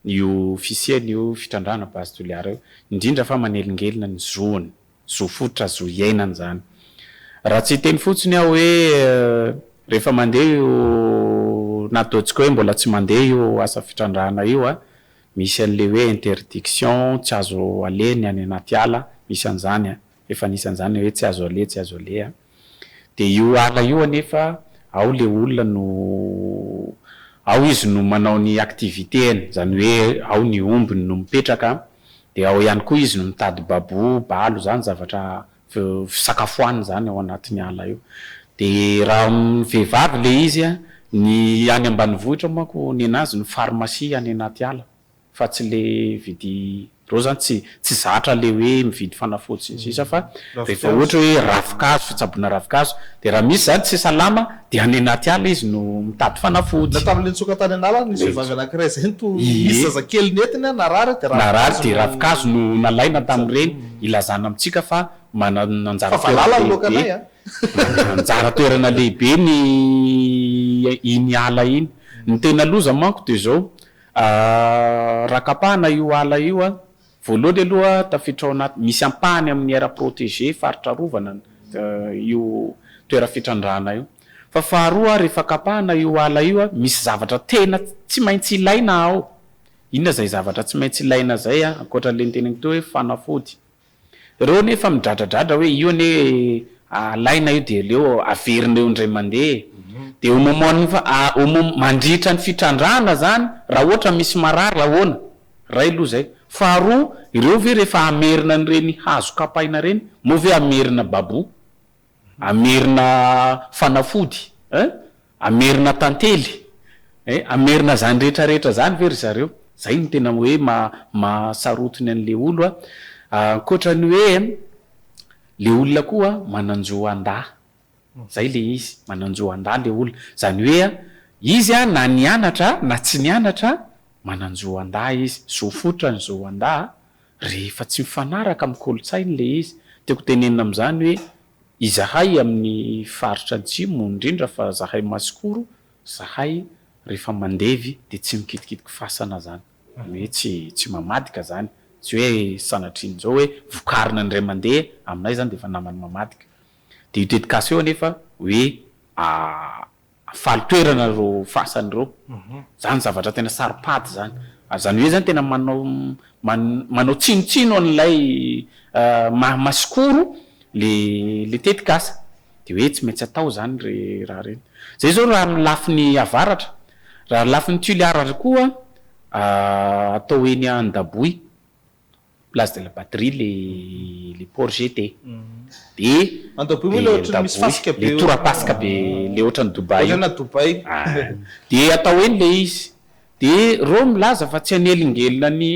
E: io fisiany io fitrandrana pastoliara io indrindra fa manelingelina ny zoany zo fototra zo iainany zany raha tsy teny fotsiny aho hoe rehefa mandeha io nataontsika hoe mbola tsy mandeha io asa fitrandrana io misy an'le hoe interdiction tsy azo aleny any anaty ala misy an'zany efa nisy an'zany hoe tsy azo ale tsy azo ale de io ala io anefa ao le olona no ao izy no manao ny activité zany hoe ao ny ombiny no mipetraka de ao ihany koa izy no mitady babo balo zany zavatra fisakafoana zany ao anatin'ny ala io de raha vehivavy le izy ny any ambanivohitra manko ny anazy ny pharmacie any anaty ala fa tsy le vidy reo zany tsy zatra le hoe mividy fanafody sy sisa fa rehefa ohatra hoe ravikazo fitsabona ravikazo de raha misy zany tsy salama de any anaty ala izy no mitady fanafody
A: na tamin'le nitsoka tany anala nisy vavy anankiray zay to misy zazakely netiny narary
E: de ravikazo no nalaina tamin'ireny ilazana amitsika fa manana anjara anjara toerana lehibe ny iny ala iny ny tena loza manko de zao rakapahana io ala io voalohany aloha tafiditra ao anaty misy ampahany amin'ny aire protégé faritra rovana io toera fitrandrana io fa faharoa rehefa kapahana io ala io misy zavatra tena tsy maintsy ilaina ao inona zay zavatra tsy maintsy ilaina zay ankoatran'le nyteniny to hoe fanafody reo nefa midradradratra hoe io ne alaina io de leo averina eo ndray mandeha de au moment fa mandritra ny fitrandrana zany raha ohatra misy marary ahoana ray aloha zay faharoa ireo ve rehefa amerina an'ireny hazo kapaina reny moa ve amerina babo amerina fanafody amerina tantely amerina zany rehetrarehetra zany ve ry zareo zay ny tena hoe masarotiny an'le olo ankoatrany hoe le olona koa mananjo anda zay le izy mananjo anda le olona zany hoe izy na nianatra na tsy nianatra mananjo anda izy zo fotra ny zo anda rehefa tsy mifanaraka amin'ny kolotsainy le izy tiako tenenina am'zany hoe izahay amin'ny faritra antsimo indrindra fa zahay masikoro zahay rehefa mandevy de tsy mikitikitiky fasana zany hoe tsy mamadika zany tsy hoe sanatriny zao hoe vokarina ndray mandeha aminay zany de efa namany mamadika de io dedikasio anefa hoe faly toerana ro fasany reo zany zavatra tena saripady zany zany hoe zany tena manao tsinotsino an'ilay masikoro le tetikasa de hoe tsy maintsy atao zany raha reny zay zao raha lafiny avaratra raha lafiny tuliaratra koa atao eny Andaboy place de la batterie les ports GT de
A: Andaboy le ohatry misy fasika be
E: le torapasika be le ohatry ny Dubai de atao eny le izy de reo milaza fa tsy anelingelina ny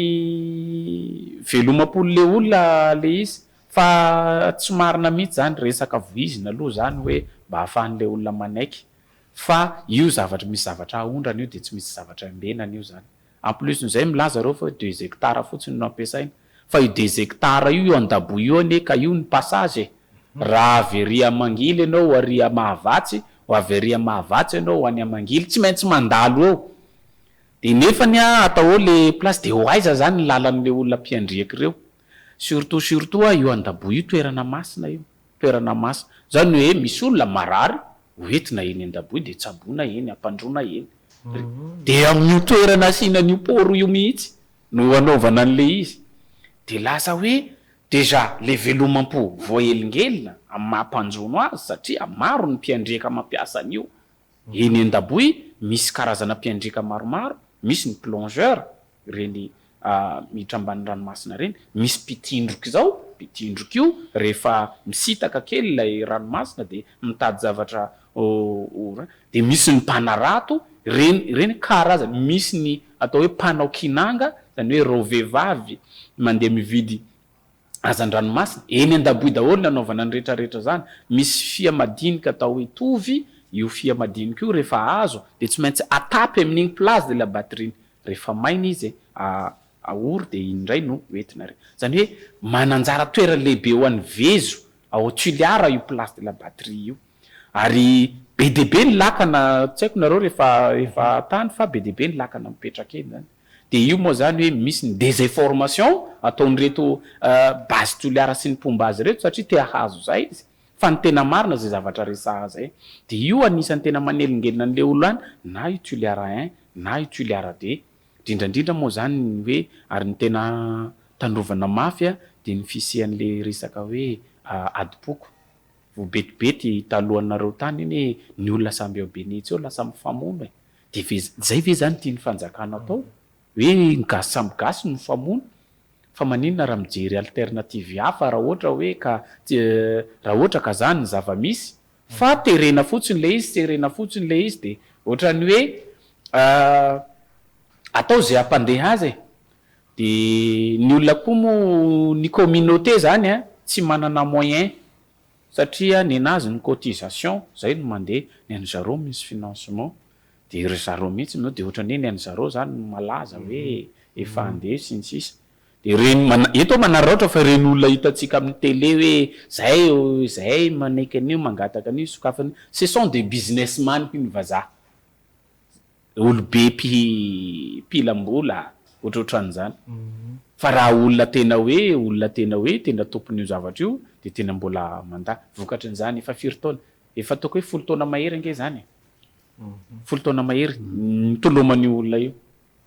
E: velomam-polo le olona le izy fa tsy marina mihitsy zany resaka voizina aloha zany hoe mba hahafahan'le olona manaiky fa io zavatra misy zavatra aondrana io de tsy misy zavatra ambenana io zany en plus n'izay milaza reo fa 2 hectares fotsiny no ampiasaina fa io 2 hectares io Andaboy io ane ka io ny passage raha averia mangily ianao aria mahavatsy o averia mahavatsy ianao any amangily tsy maintsy mandalo eo de nefany atao le place de hoaiza zany ny lalan'le olona mpiandriaky reo surtout io Andaboy io toerana masina io toerana masina zany hoe misy olona marary hoentina eny Andaboy de tsabona eny ampandrona eny de amin'io toerana asinan'io poro io mihitsy no anaovana an'le izy de lasa hoe deja le velomam-po voaelingelina amin'ny mampanjono azy satria maro ny mpiandriaka mampiasa an'io eny Andaboy misy karazana mpiandriaka maromaro misy ny plongeur reny miditra ambany ranomasina reny misy mpitindroka zao mpitindroka io rehefa misitaka kely ilay ranomasina de mitady zavatra de misy ny mpanarato reny karazany misy ny atao hoe mpanao kinanga zany hoe reo vehivavy mandeha mividy azan-dranomasina eny Andaboy daholo ny anaovana ny rehetrarehetra zany misy fia madinika atao hoe tovy io fia madinika io rehefa azo de tsy maintsy atapy amin'igny place de la batterie rehefa maina izy aory de indray no oentina reny zany hoe mananjara toerana lehibe ho an'ny vezo ao Tuiliara io place de la batterie io ary be de be ny lakana tsy haiko nareo rehefa tany fa be de be ny lakana mipetraka eny zany de io moa zany hoe misy ny désinformation ataon'reto base Tuiliara sy ny pombazy reto satria te hahazo zay izy fa ny tena marina zay zavatra resaha zay de io anisan'ny tena manelingelina an'le olo any na io Tuiliara 1 na io Tuiliara 2 indrindrandrindra moa zany hoe ary ny tena tandrovana mafia de ny fisian'le resaka hoe adipoko vo betibety talohanareo tany iny ny olona samby ao benitsy eo lasa mifamono de zay ve zany tia ny fanjakana atao hoe ny gasy samby gasy no mifamono fa maninona raha mijery alternative hafa raha ohatra hoe raha ohatra ka zany ny zava-misy fa terena fotsiny le izy de ohatrany hoe atao zay ampandeha azy de ny olona koa mo ny communauté zany tsy manana moyen satria ny anazy ny cotisation zay no mandeha ny an'ny zareo misy financement de ry zareo mihitsy no de ohatrany hoe ny an'ny zareo zany malaza hoe efa andeha sy ny sisa de reny eto manara ohatra fa reny olona hitantsika amin'ny télé hoe zay manaiky an'io mangataka an'io sokafany ce sont des businessman mpiny vazaha olobe pilambola ohatrohatran'izany fa raha olona tena hoe tena tompon'io zavatra io de tena mbola manda vokatry n'izany efa 4 taona efa ataoko hoe 10 taona mahery ange zany 10 taona mahery nitoloman'io olona io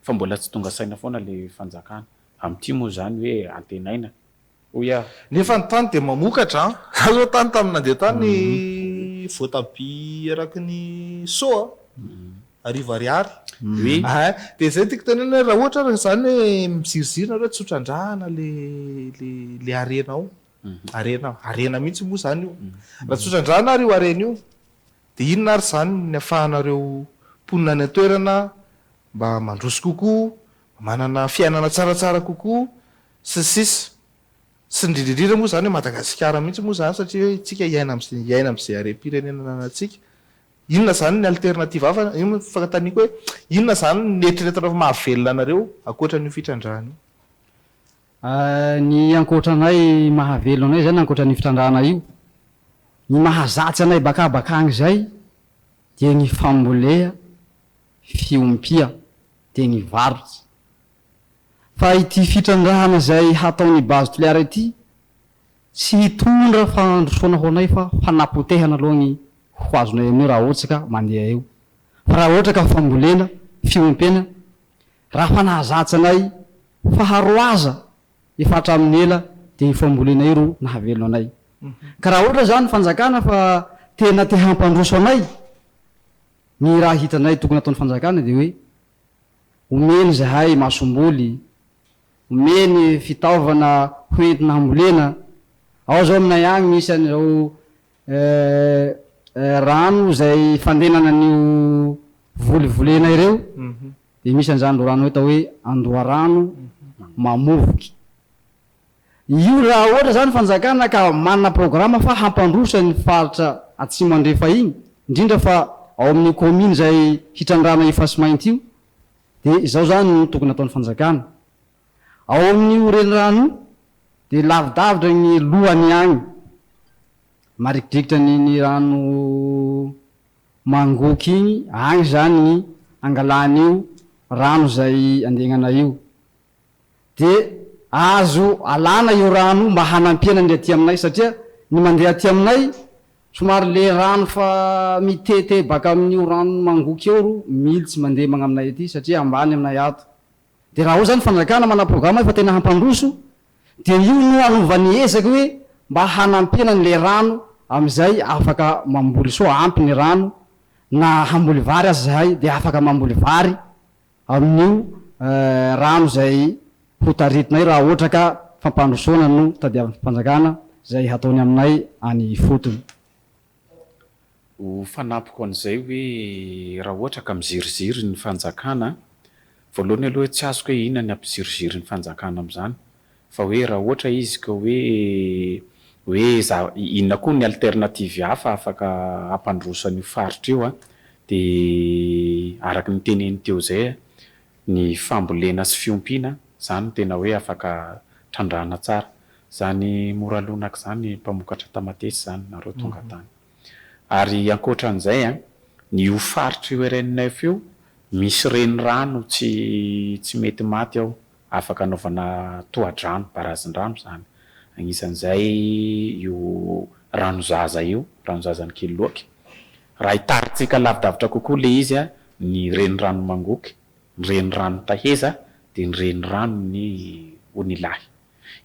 E: fa mbola tsy tonga saina foana le fanjakana am'ty moa zany hoe antenaina oya
A: nefa ny tany de mamokatra azo tany tamina nandeha tany voatabia araky ny soa arivo ariary de zay tiako tanena raha ohatra zany hoe mizirizirina reo tsotrandrahana le arena mihitsy moa zany io raha tsotrandrahana ary io arena io de inona ary zany ny afahanareo ponina ny atoerana mba mandroso kokoa manana fiainana tsaratsara kokoa sy sisa sy ndridridrira moa zany hoe Madagasikara mihitsy moa zany satria hoe tsika iaina am'izay harem-pirenena anatsika inona zany ny alternative hafa io fantaniko hoe inona zany ny eritreretina mahavelona anareo akoatra ny fitrandrahana
D: ny ankoatranay mahavelo anay zany ankoatra ny fitrandrahana io ny mahazatsy anay bakabakagny zay de ny fambolea fiompia de ny varotsy fa ity fitrandrahana zay hataony base Tuiliara ity tsy hitondra fandrosoana ho anay fa fanapotehana aloha ny ho azonay amin'io raha ohatsy ka mandeha eo fa raha ohatra ka fambolena fiompena raha fanahazatsy anay faharoaza efa hatramin'ny ela de ny fambolena io ro nahavelo anay ka raha ohatra zany fanjakana fa tena te hampandroso anay ny raha hitanay tokony ataon'ny fanjakana de hoe omeny zahay masomboly omeny fitaovana hoentina hambolena ao zao aminay agny misy an'izao rano zay fandenana an'io volivolena ireo de misy an'izany ro rano hita hoe andoha rano mamovoky io raha ohatra zany fanjakana ka manana programma fa hampandrosa ny faritra atsimo andrefa igny indrindra fa ao amin'ny commune zay hitrandrana ifasimainty io de izao zany no tokony ataon'ny fanjakana ao amin'io renirano de lavidavitra ny lohany agny marikidrikitra ny rano mangoky igny agny zany ny angalan'io rano zay andegnana io de azo alana io rano mba hanampiana ny aty aminay satria ny mandeha aty aminay somary le rano fa mitete baka amin'io rano mangoky eo ro militsy mandeha magnaminay aty satria ambany aminay ato de raha o zany fanjakana mana programma fa tena hampandroso de io no anovany ezaky hoe mba hanampiana ny le rano am'izay afaka mamboly soa ampy ny rano na hamboly vary azy zahay de afaka mamboly vary amin'io rano zay hotaritinay raha ohatra ka fampandrosoana no tadiavin'ny fanjakana zay hataony aminay any fotony
E: ho fanapiko an'izay hoe raha ohatra ka miziriziry ny fanjakana voalohany aloha tsy azoko hoe inona ny ampiziriziry ny fanjakana am'izany fa hoe raha ohatra izy ka hoe inona koa ny alternative hafa afaka hampandrosan'io faritra io de araky ny teneny teo zay ny fambolena sy fiompiana zany tena hoe afaka trandrahana tsara zany moralonak zany mpamokatra tamatesy zany nareo tonga tany ary ankoatran'izay a ny ofaritra io RN9 io misy renirano tsy mety maty ao afaka anaovana tohadrano barazin-drano zany agnisan'izay io ranozaza io ranozazany kely loaky raha hitaritsika lavidavitra kokoa le izy a ny renirano mangoky ny renirano taheza de ny renirano ny onilahy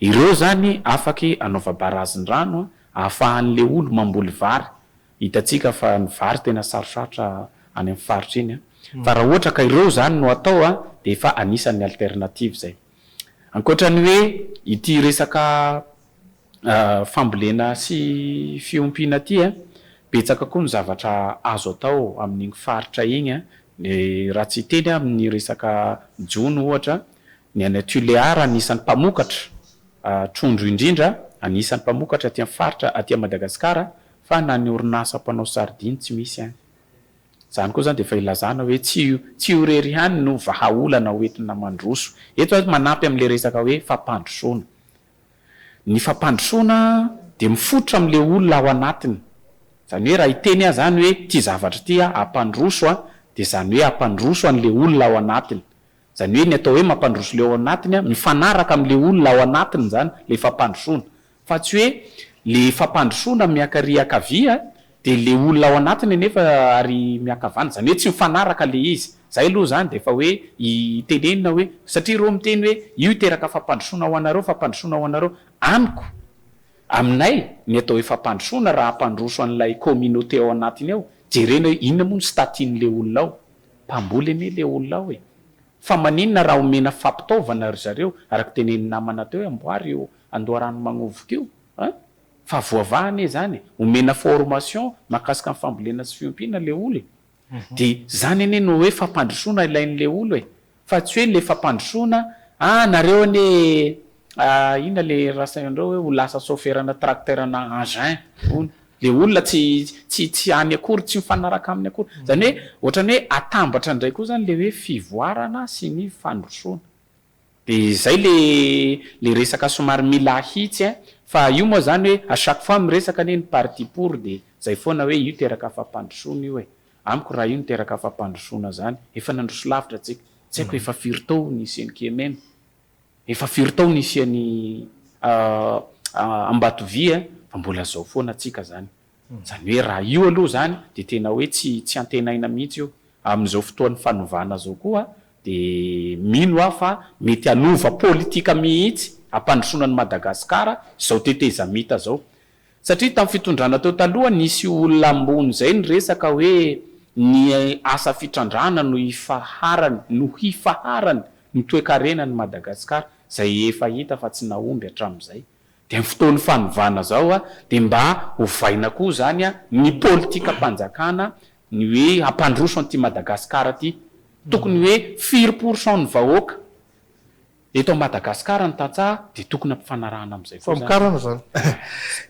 E: ireo zany afaky anaova barazin-drano ahafahan'le olo mamboly vary hitatsika fa ny vary tena sarosarotra any amin'ny faritra iny fa raha ohatra ka ireo zany no atao de efa anisan'ny alternative zay ankoatrany hoe ity resaka fambolena sy fiompiana ty betsaka koa ny zavatra azo atao amin'iny faritra iny raha tsy teny amin'ny resaka jono ohatra ny any Tulear anisan'ny mpamokatra trondro indrindra anisan'ny mpamokatra aty amin'ny faritra aty Madagasikara fa na ny orinasa mpanao sardine tsy misy any zany koa zany de efa ilazana hoe tsy orery hany no vahaolana hoentina mandroso eto manampy am'le resaka hoe fampandrosoana ny fampandrosoana de mifotra am'le olona ao anatiny zany hoe raha iteny zany hoe ty zavatra ty ampandroso de zany hoe ampandroso an'le olona ao anatiny zany hoe ny atao hoe mampandroso le ao anatiny mifanaraka am'le olona ao anatiny zany le fampandrosoana fa tsy hoe le fampandrosoana miakariaka via de le olona ao anatiny nefa ary miakavana zany hoe tsy mifanaraka le izy zay aloha zany de efa hoe itenenina hoe satria reo miteny hoe io iteraka fampandrosoana ho anareo amiko aminay ny atao hoe fampandrosoana raha ampandroso an'ilay communauté ao anatiny ao jerena hoe inona moa ny statian'le olona ao mpamboly ane le olona ao fa maninona raha omena fampitaovana ry zareo araka teneniny namana teo hoe amboary io andoarano magnovoka io fa voavahane zany omena formation makasika ny fambolena sy fiompiana le olo de zany ane no hoe fampandrosoana ilain'le olo fa tsy hoe le fampandrosoana nareo ane ina le rasaindreo hoe ho lasa soferana tracteur na engin le olona tsy any akory tsy mifanaraka amin'ny akory zany hoe ohatrany hoe atambatra indray koa zany le hoe fivoarana sy ny fandrosoana de zay le resaka somary mila hitsy fa io moa zany hoe à chaque fois miresaka ane ny parti pour de zay foana hoe io teraka fampandrosoana io amiko raha io niteraka fampandrosoana zany efa nandroso lavitra tsika tsy haiko efa firy tao nisiany kemena efa firy tao nisiany Ambatovia fa mbola zao foana atsika zany hoe raha io aloha zany de tena hoe tsy antenaina mihitsy io amin'izao fotoan'ny fanovana zao koa de mino fa mety anova politika mihitsy ampandrosoanan'ny Madagasikara zao teteza mita zao satria tamin'ny fitondrana teo taloha nisy olona ambony zay ny resaka hoe ny asa fitrandrana no hifaharany ny toe-karenany Madagasikara zay efa hita fa tsy naomby hatramin'izay de amin'ny fotoan'ny fanovana zao de mba hovaina koa zany ny politika mpanjakana ny hoe ampandroso an'ity Madagasikara ty tokony hoe 4% ny vahoaka eto Madagasikara ny tantsaha de tokony ampifanarahana am'izay koa
A: famokarana zany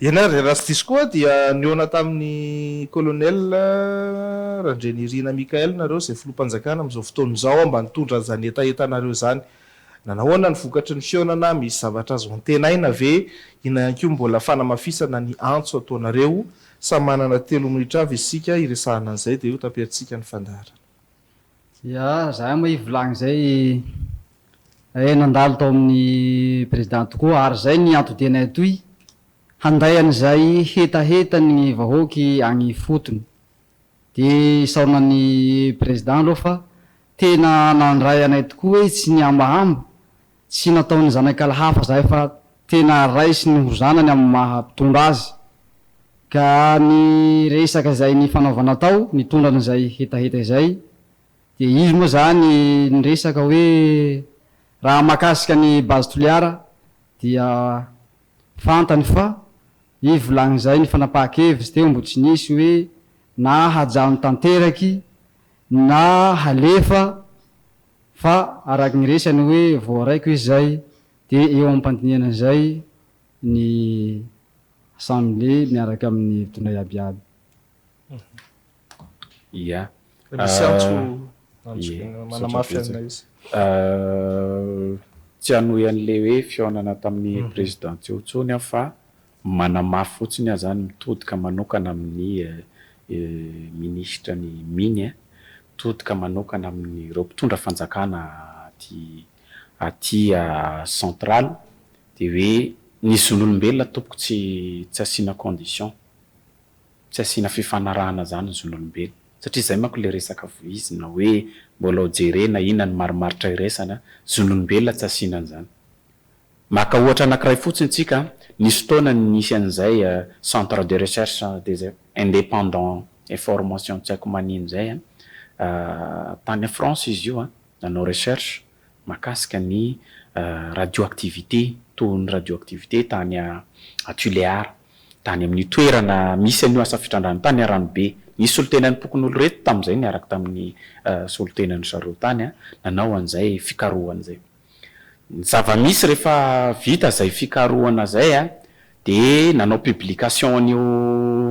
A: ianary raha sy diso koa dia niona tamin'ny colonel Randrenirina Mikael nareo zay filoham-panjakana am'izao fotoan'izao mba nitondra zany etaetanareo zany nanahoana ny vokatry ny fiaonana misy zavatra azo antenaina ve inanko mbola fanamafisana ny antso ataonareo sa manana 3 minitra avy isika iresahana an'izay de io tapiatsika ny fandara
D: ya zahay moa ivolagny zay nandalo tao amin'ny président tokoa ary zay ny antodianay toy handay an'izay hetaheta ny vahoaky agny fotony de saonany président aloha fa tena nandray anay tokoa hoe tsy niambahamba tsy nataony zanakala hafa zay fa tena raisy ny hozanany amin'ny mahampitondra azy ka ny resaka zay ny fanaovana tao nitondrana zay hetaheta izay de izy moa zany ny resaka hoe raha makasika ny base Tulear dia fantany fa i volagny zay ny fanapaha-kevitsy teo mbo tsy nisy hoe na hajano tanteraky na halefa fa araky ny resany hoe voaraiko izy zay de eo am-pantiniana zay ny assemblée miaraka amin'ny mpitondra iabiaby
A: misy antso manamafy anay izy
E: tsy hanohy an'le hoe fihaonana tamin'ny président tseotsony aho fa manamafy fotsiny aho zany mitodika manokana amin'ny ministra ny miny mitodika manokana amin'ny ireo mpitondra fanjakana aty central de hoe nisy zon'olombelona tompoko tsy asiana condition tsy asiana fifanarahana zany ny zon'olombelona satria zay manko le resaka voizina hoe mbola ojerena ina ny marimaritra iresana zon'olombelona tsy asiana an'izany maka ohatra anankiray fotsiny tsika nisy fotoana nisy an'izay centre de recherche des indépendants information tsy haiko manino zay tany France izy io nanao recherche makasika ny radioactivité tony radioactivité tany à Tuléar tany amin'ny toerana misy an'io asa fitrandrano tany Ranobe nisy solotenan'ny pokon'olo reto tamin'izay niaraka tamin'ny solotenan'ny zareo tany nanao an'izay fikarohana zay zava-misy rehefa vita zay fikarohana zay de nanao publication an'io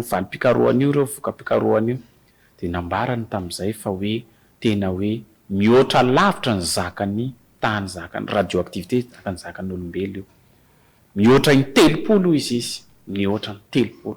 E: valim-pikarohana io reo voka-pikarohana io de nambarany tamin'izay fa hoe tena hoe mihoatra lavitra ny zakany tany zakany radioactivité zakany zakan'olombelo io mihoatra ny 3 izy mihoatra ny 3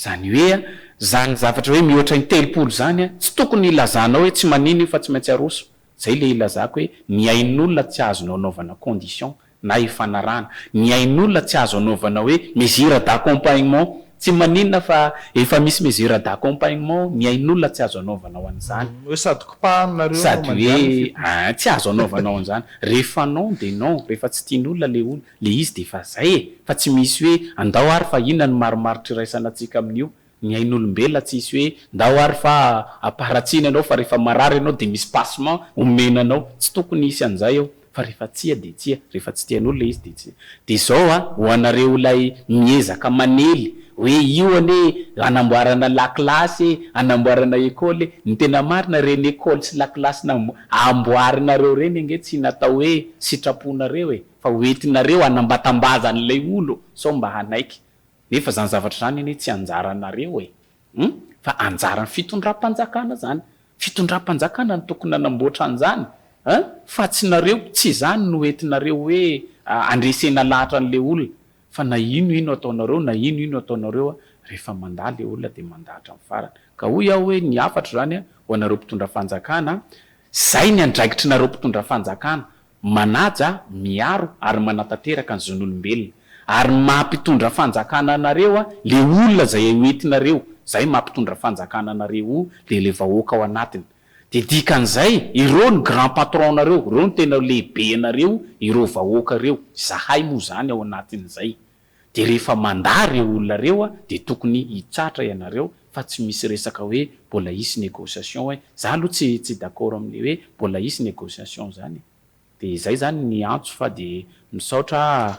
E: zany hoe zany zavatra hoe mihoatra ny 3 zany tsy tokony ilazana hoe tsy manino io fa tsy maintsy aroso zay le ilazako hoe ny ain'olona tsy azonao anaovana condition na ifanarahana ny ain'olona tsy azo anaovana hoe mesure d'accompagnement tsy maninona fa efa misy mesure d'accompagnement ny ain'olona tsy azo anaovana ho an'izany
A: hoe sady kopahana
E: sady hoe tsy azo anaovana ho an'izany rehefa non de non rehefa tsy tian'olona le olo le izy de fa zay fa tsy misy hoe andao ary fa inona ny marimaritra iraisana antsika amin'io ny ain'olombelona tsy isy hoe ndao ary fa aparatsina anao fa rehefa marary anao de misy passement omenanao tsy tokony isy an'izay eo fa rehefa tsia de tsia rehefa tsy tian'olo le izy de tsia de zao ho anareo lay miezaka manely hoe io ane anamboarana lakilasy anamboarana ekôly ny tena marina reny ekôly sy lakilasy amboarinareo reny ange tsy natao hoe sitraponareo fa hoentinareo anambatambaza an'ilay olo sao mba hanaiky nefa zany zavatra zany ane tsy anjaranareo fa anjarany fitondram-panjakana zany fitondram-panjakana ny tokony anamboatra an'izany fa tsy nareo tsy zany no entinareo hoe andresena lahatra an'le olona fa na ino ataonareo na ino ataonareo rehefa mandala le olona de mandahatra amin'ny farany ka hoy aho hoe ny afatra zany ho anareo mpitondra fanjakana zay ny andraikitry nareo mpitondra fanjakana manaja miaro ary manatanteraka ny zon'olombelona ary mampitondra fanjakana anareo le olona zay entinareo zay mampitondra fanjakana anareo le vahoaka ao anatiny de dikan'izay ireo ny grand patron nareo ireo ny tena lehibe anareo ireo vahoaka reo zahay moa zany ao anatin'izay de rehefa mandary olona reo de tokony hitsatra ianareo fa tsy misy resaka hoe mbola hisy négociation za aloha tsy d'accord amin'le hoe mbola hisy négociation zany de zay zany ny antso fa de misaotra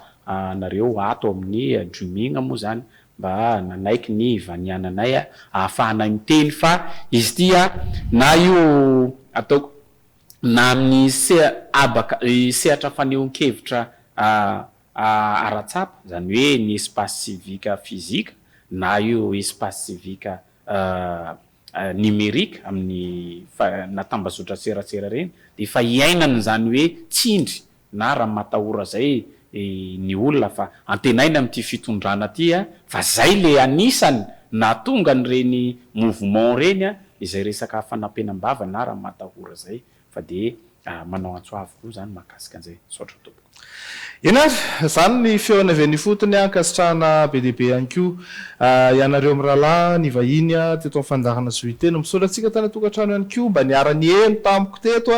E: nareo ato amin'ny Jumigna moa zany mba nanaiky ny vaniananay ahafahanay miteny fa izy tia na io ataoko na amin'ny sehatra fanehoan-kevitra aratsapa zany hoe ny espace civique physique na io espace civique numérique amin'ny natambazotra serasera reny de fa iainana zany hoe tsindry na raha matahora zay ny olona fa antenaina amin'ity fitondrana ty fa zay le anisany na tonga ny reny mouvement reny izay resaka fanampenam-bava na raha matahora zay fa de manao antso avokoa zany mahakasika an'izay saotra tompoko
A: Ianary, zany ny feona avy ny fotony ankasitrahana be deaibe ihany koa ianareo mirahalahy ny vahiny teto amin'ny fandarana zoiteny misolatsika tany tokantrano ihany koa mba niara-ny eno tamiko teto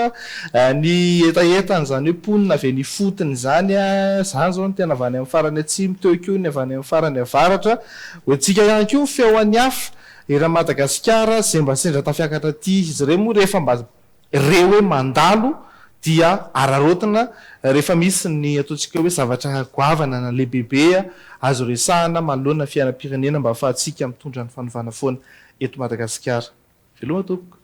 A: ny etaetany zany hoe ponina avy ny fotony zany zany zao ny tena avy any amin'ny farany atsimo teo koa ny avy any amin'ny farany avaratra hoentsika ihany koa feoany hafa era Madagasikara zay mba sendra tafiakatra ty izy reo moa rehefa mba reo hoe mandalo dia ararotina rehefa misy ny ataontsika hoe zavatra goavana na lehibehibe azo resahana manoloana fiainam-pirenena mba ahafahantsika mitondra ny fanovana foana eto Madagasikara. Veloma tompoko.